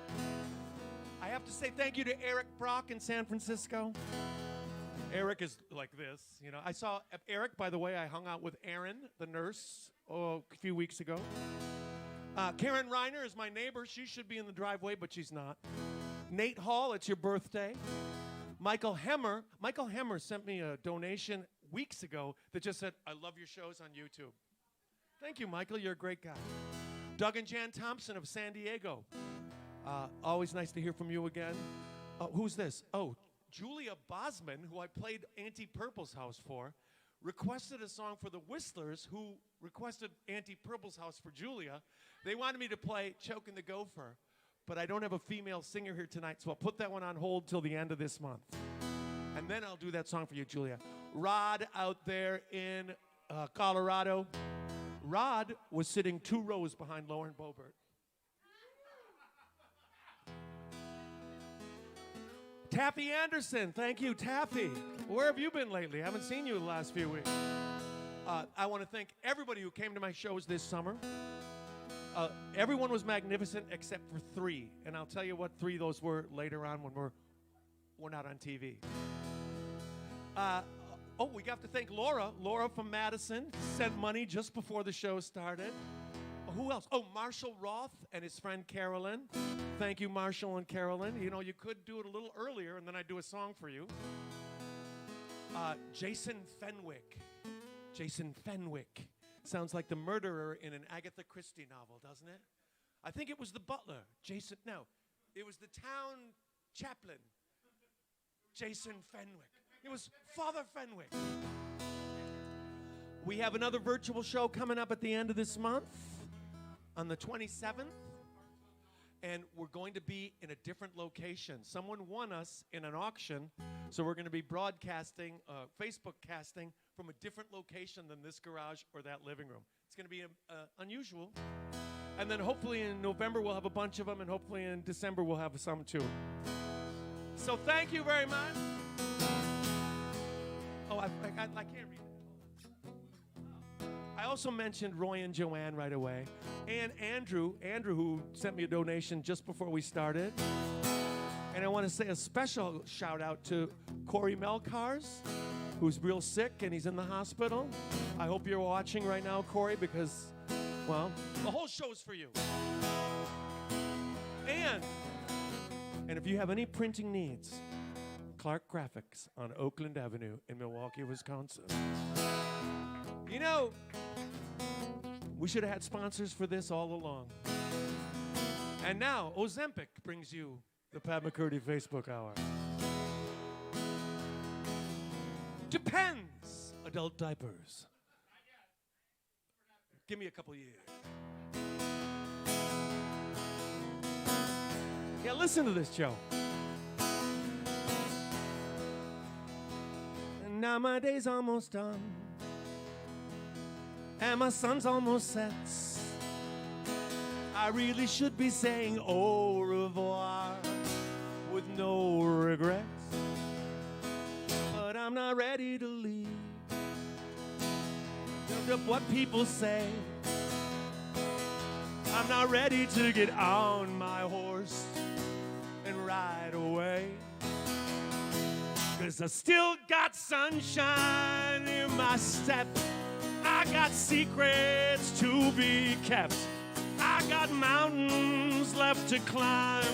[SPEAKER 1] I have to say thank you to Eric Brock in San Francisco. Eric is like this, you know. I saw Eric, by the way, I hung out with Erin, the nurse, a few weeks ago. Karen Reiner is my neighbor. She should be in the driveway, but she's not. Nate Hall, it's your birthday. Michael Hemmer sent me a donation weeks ago that just said, I love your shows on YouTube. Thank you, Michael. You're a great guy. Doug and Jan Thompson of San Diego. Always nice to hear from you again. Who's this? Oh, Julia Bosman, who I played Auntie Purple's house for, requested a song for the Whistlers, who requested Auntie Purple's house for Julia. They wanted me to play Chokin' the Gopher, but I don't have a female singer here tonight, so I'll put that one on hold till the end of this month. And then I'll do that song for you, Julia. Rod out there in Colorado. Rod was sitting 2 rows behind Lauren Boebert. Taffy Anderson, thank you, Taffy. Where have you been lately? I haven't seen you the last few weeks. I want to thank everybody who came to my shows this summer. Everyone was magnificent except for 3, and I'll tell you what 3 those were later on when we're not on TV. We have to thank Laura. Laura from Madison sent money just before the show started. who else? Oh, Marshall Roth and his friend Carolyn. Thank you, Marshall and Carolyn. You know, you could do it a little earlier, and then I'd do a song for you. Jason Fenwick. Jason Fenwick. Sounds like the murderer in an Agatha Christie novel, doesn't it? I think it was the butler. Jason, no. It was the town chaplain. Jason Fenwick. It was Father Fenwick. We have another virtual show coming up at the end of this month on the 27th. And we're going to be in a different location. Someone won us in an auction, so we're going to be broadcasting, Facebook casting from a different location than this garage or that living room. It's going to be unusual. And then hopefully in November we'll have a bunch of them, and hopefully in December we'll have some too. So thank you very much. Oh, I can't read it. I also mentioned Roy and Joanne right away. And Andrew, who sent me a donation just before we started. And I want to say a special shout out to Corey Melcars, who's real sick and he's in the hospital. I hope you're watching right now, Corey, because, well, the whole show's for you. And if you have any printing needs, Clark Graphics on Oakland Avenue in Milwaukee, Wisconsin. You know, we should have had sponsors for this all along. And now, Ozempic brings you the Pat McCurdy Facebook Hour. Depends. Adult diapers. Give me a couple years. Yeah, listen to this, Joe. And now my day's almost done. And my sun's almost set. I really should be saying au revoir with no regrets. But I'm not ready to leave. What people say. I'm not ready to get on my horse and ride away. 'Cause I still got sunshine in my step. I got secrets to be kept. I got mountains left to climb.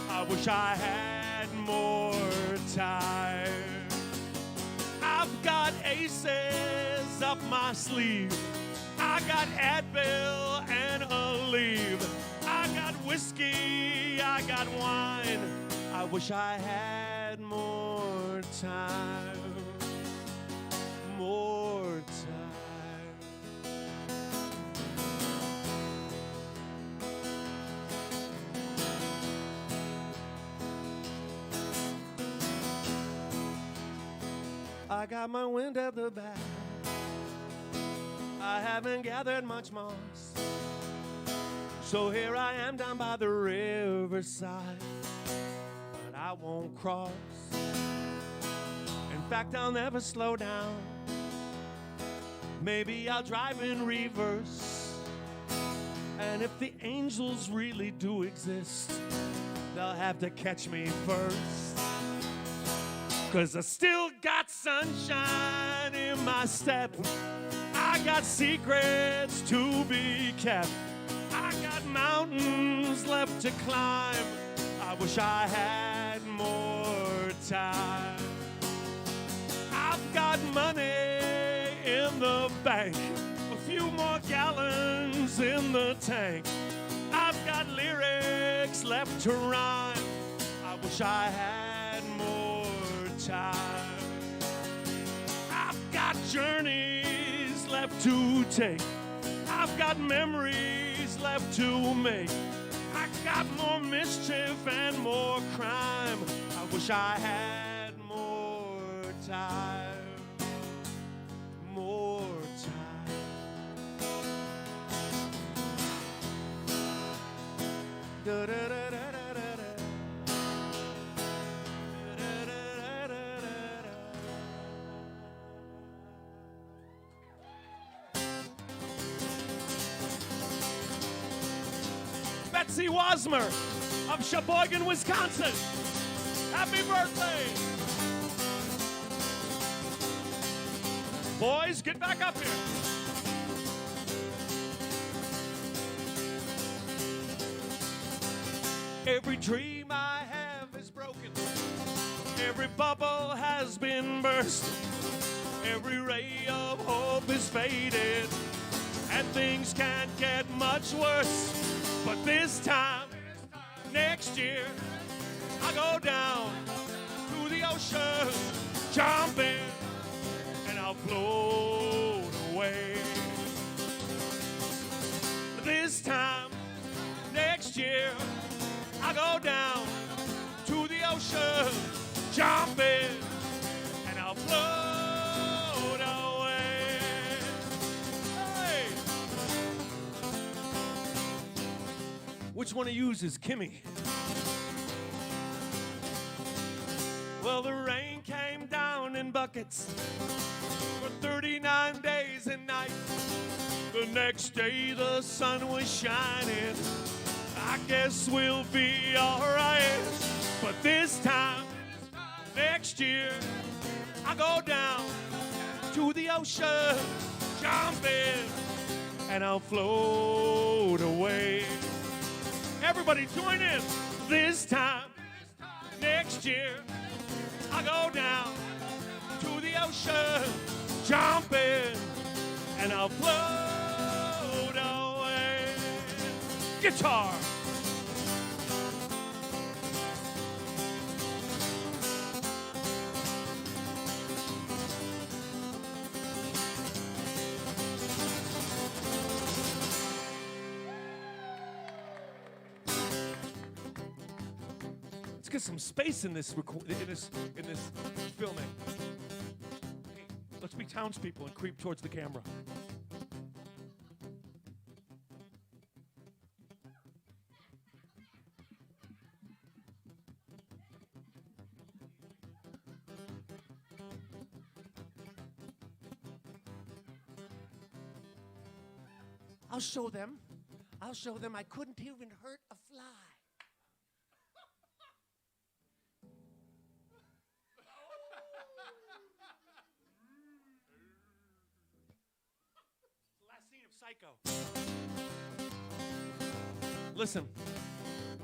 [SPEAKER 1] I wish I had more time. I've got aces up my sleeve. I got Advil and Aleve. I got whiskey, I got wine. I wish I had more time. More time. I got my wind at the back. I haven't gathered much moss. So here I am down by the riverside. But I won't cross. In fact, I'll never slow down. Maybe I'll drive in reverse. And if the angels really do exist, they'll have to catch me first. 'Cause I still got sunshine in my step. I got secrets to be kept. I got mountains left to climb. I wish I had more time. I've got money in the bank, a few more gallons in the tank. I've got lyrics left to rhyme. I wish I had more time. I've got journeys left to take. I've got memories left to make. I got more mischief and more crime. I wish I had more time. More time. Da, da, da, da, da, da, da. Betsy Wasmer of Sheboygan, Wisconsin. Happy birthday. Boys, get back up here. Every dream I have is broken. Every bubble has been burst. Every ray of hope is faded. And things can't get much worse. But this time, next year, I go down to the ocean, jump in, and I'll float away. This time, next year, I go down to the ocean, jump in, and I'll float away. Hey! Which one of yous is Kimmy? Well, the rain came down in buckets for 39 days and nights. The next day the sun was shining. I guess we'll be alright. But this time, next year, I go down to the ocean, jump in, and I'll float away. Everybody join in. This time, next year, I go down to the ocean, jump in, and I'll float away. Guitar. Let's get some space in this filming. Hey, let's be townspeople and creep towards the camera. I'll show them I couldn't even hurt a fly. Last scene of Psycho. Listen,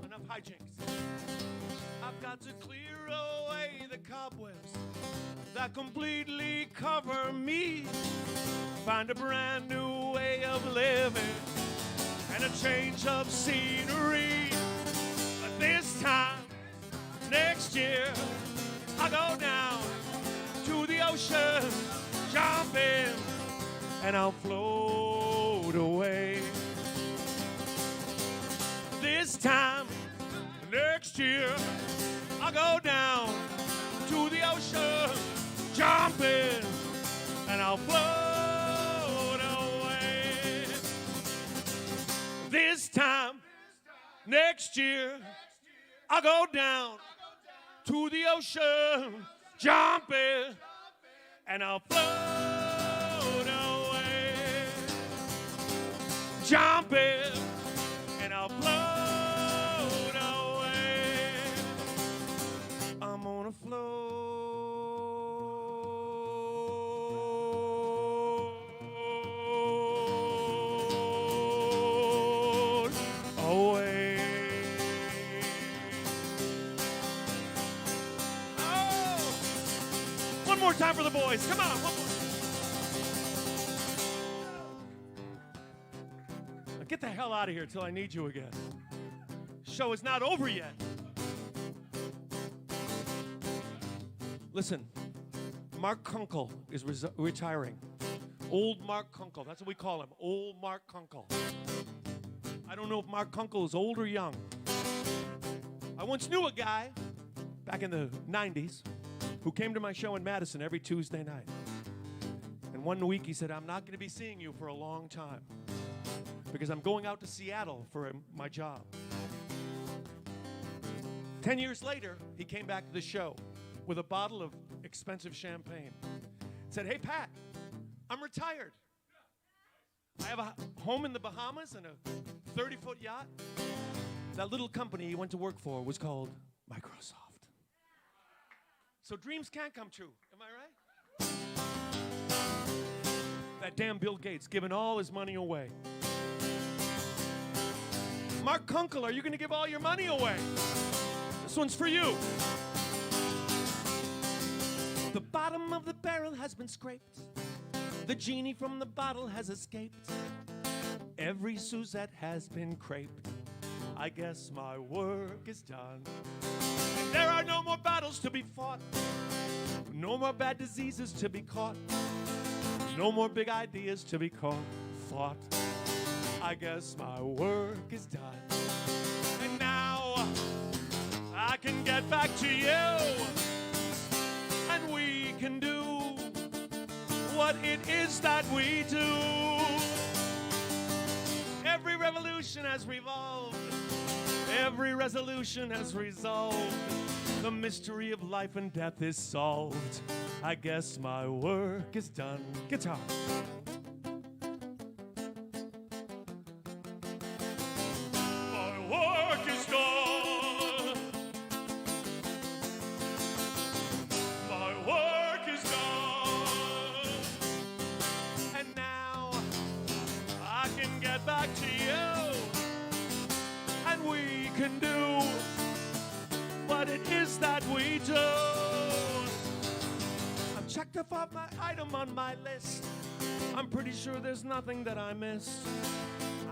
[SPEAKER 1] enough hijinks. I've got to clear away the cobwebs that completely cover me. Find a brand new way of living and a change of scenery. But this time, next year, I go down to the ocean, jump in, and I'll float away. This time, next year, I go down to the ocean, jump in, and I'll float away. This time, next year, I go down to the ocean, jump in, and I'll float away. Jump in, and I'll float away. I'm gonna float away. Oh! One more time for the boys. Come on, one more. Now get the hell out of here till I need you again. Show is not over yet. Listen, Mark Kunkel is retiring. Old Mark Kunkel, that's what we call him, Old Mark Kunkel. I don't know if Mark Kunkel is old or young. I once knew a guy back in the 90s who came to my show in Madison every Tuesday night. And one week he said, I'm not going to be seeing you for a long time because I'm going out to Seattle for my job. 10 years later, he came back to the show with a bottle of expensive champagne. Said, hey, Pat, I'm retired. I have a home in the Bahamas and a 30-foot yacht. That little company he went to work for was called Microsoft. So dreams can come true. Am I right? That damn Bill Gates giving all his money away. Mark Kunkel, are you going to give all your money away? This one's for you. The bottom of the barrel has been scraped. The genie from the bottle has escaped. Every Suzette has been craped. I guess my work is done. And there are no more battles to be fought. No more bad diseases to be caught. No more big ideas to be thought. I guess my work is done. And now I can get back to you. And we can do what it is that we do. Every revolution has revolved. Every resolution has resolved. The mystery of life and death is solved. I guess my work is done. Guitar. My work is done. My work is done. And now I can get back to you. And we can do what it is that we do. I've checked off my item on my list. I'm pretty sure there's nothing that I missed.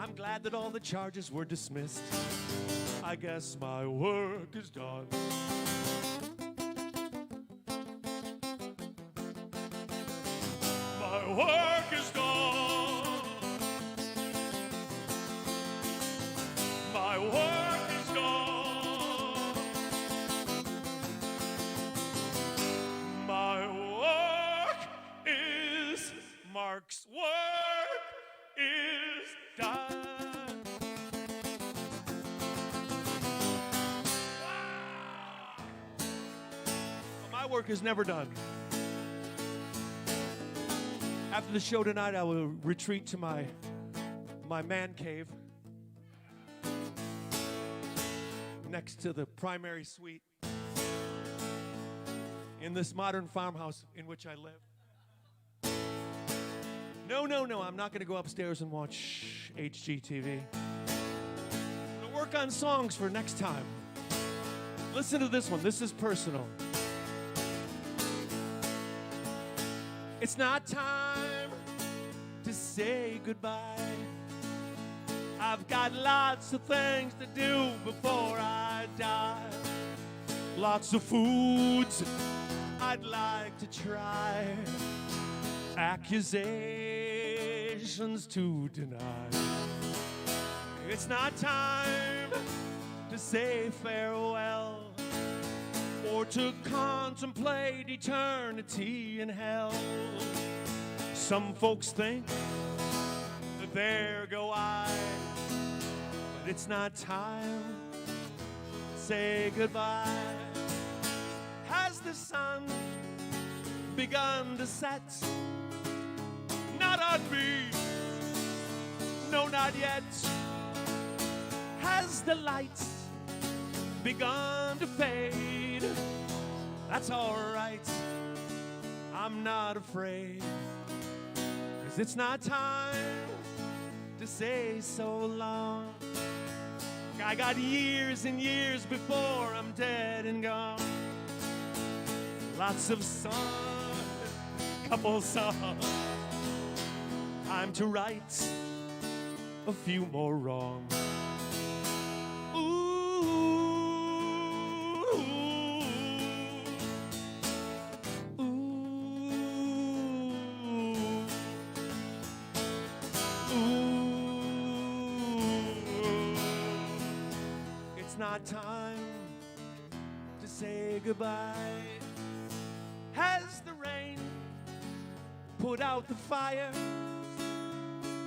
[SPEAKER 1] I'm glad that all the charges were dismissed. I guess my work is done. My work is done. My work is done. My work is, Mark's work is done. Wow. My work is never done. After the show tonight, I will retreat to my man cave next to the primary suite in this modern farmhouse in which I live. No, I'm not going to go upstairs and watch HGTV. I'm going to work on songs for next time. Listen to this one. This is personal. It's not time to say goodbye. I've got lots of things to do before I die. Lots of foods I'd like to try. Accusations to deny. It's not time to say farewell or to contemplate eternity in hell. Some folks think that there go I, but it's not time to say goodbye. Has the sun begun to set? Not on me, no, not yet. Has the light begun to fade? That's all right, I'm not afraid, 'cause it's not time to say so long. I got years and years before I'm dead and gone. Lots of songs, couple songs. Time to right a few more wrongs. It's not time to say goodbye. Has the rain put out the fire?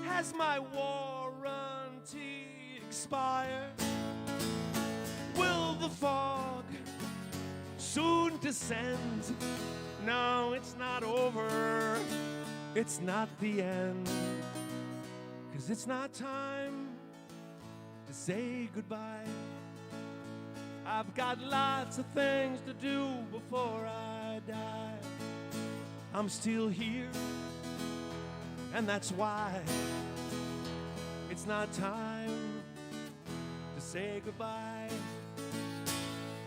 [SPEAKER 1] Has my warranty expired? Will the fog soon descend? No, it's not over. It's not the end. 'Cause it's not time to say goodbye. I've got lots of things to do before I die. I'm still here, and that's why it's not time say goodbye.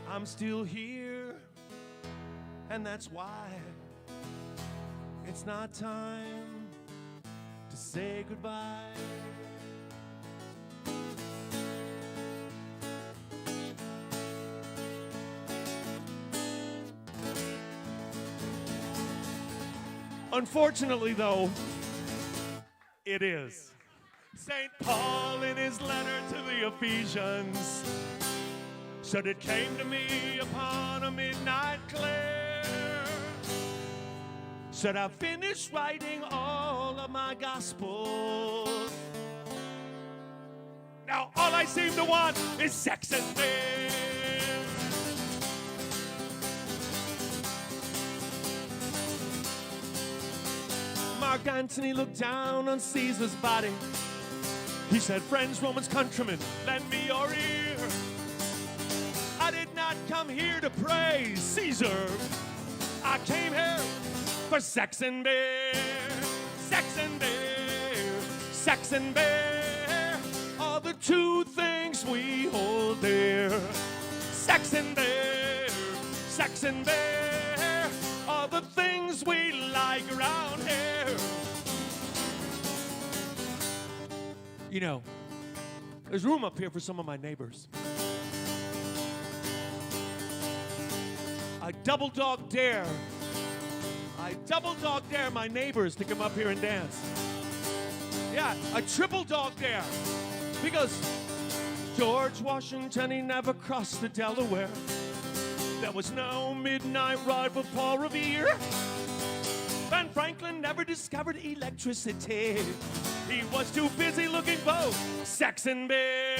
[SPEAKER 1] I'm still here, and that's why it's not time to say goodbye. Unfortunately, though, it is. St. Paul in his letter to the Ephesians said it came to me upon a midnight clear. Said I finished writing all of my gospel. Now all I seem to want is sex and bed. Mark Antony looked down on Caesar's body. He said, friends, Romans, countrymen, lend me your ear. I did not come here to praise Caesar. I came here for sex and beer. Sex and beer. Sex and beer are the two things we hold dear. Sex and beer. Sex and beer are the things we like around here. You know, there's room up here for some of my neighbors. I double dog dare my neighbors to come up here and dance. Yeah, I triple dog dare. Because George Washington, he never crossed the Delaware. There was no midnight ride for Paul Revere. Ben Franklin never discovered electricity. He was too busy looking for sex and beer.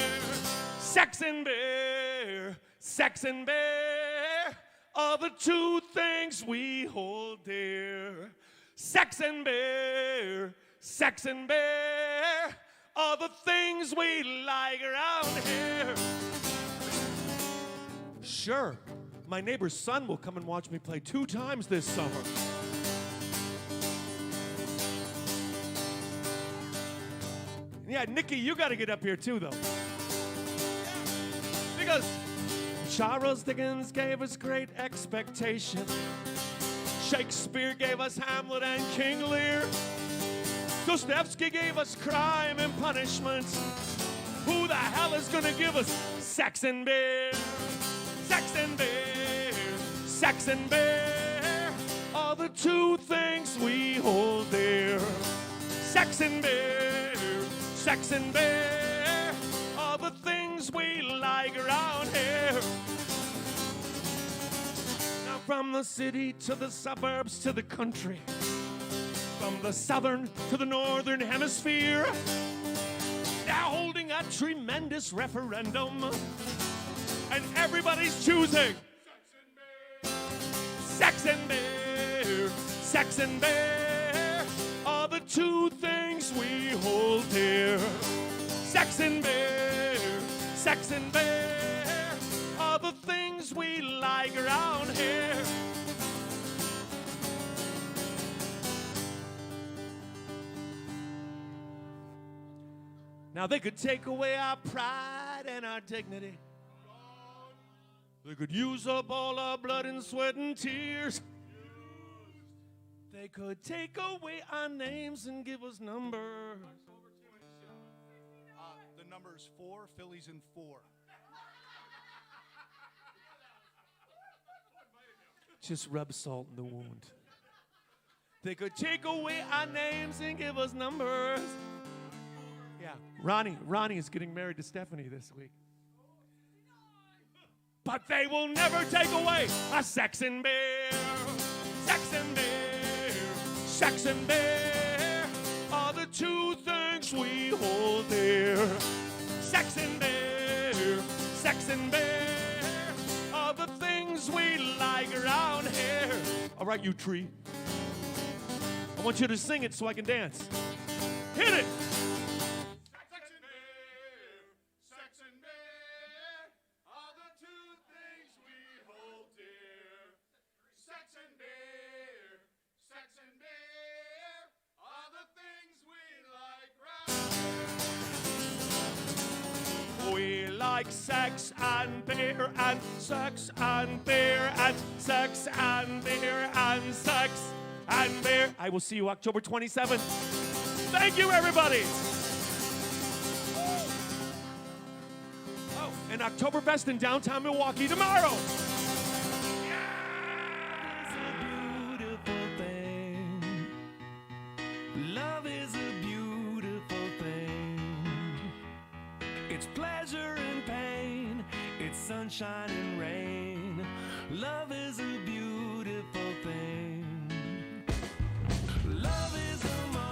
[SPEAKER 1] Sex and beer. Sex and beer are the two things we hold dear. Sex and beer. Sex and beer are the things we like around here. Sure, my neighbor's son will come and watch me play 2 times this summer. Yeah, Nikki, you got to get up here too, though. Because Charles Dickens gave us Great Expectation. Shakespeare gave us Hamlet and King Lear. Dostoevsky gave us Crime and Punishment. Who the hell is going to give us sex and beer? Sex and beer. Sex and beer are the two things we hold dear. Sex and beer. Sex and beer are the things we like around here. Now from the city to the suburbs to the country, from the southern to the northern hemisphere, they're holding a tremendous referendum, and everybody's choosing sex and beer. Sex and beer are the two things we hold dear. Sex and beer. Sex and beer are the things we like around here. Now they could take away our pride and our dignity. They could use up all our blood and sweat and tears. They could take away our names and give us numbers.
[SPEAKER 2] The number's 4, Phillies in 4.
[SPEAKER 1] Just rub salt in the wound. They could take away our names and give us numbers. Yeah, Ronnie is getting married to Stephanie this week. But they will never take away our sex and beer. Sex and beer. Sex and beer are the two things we hold dear. Sex and beer. Sex and beer are the things we like around here. All right, you tree. I want you to sing it so I can dance. Hit it. like sex and beer and sex and beer and sex and beer and sex and beer. I will see you October 27th. Thank you, everybody. Oh, and Oktoberfest in downtown Milwaukee tomorrow.
[SPEAKER 4] Love is a beautiful thing. It's pleasure and pain. It's sunshine and rain. Love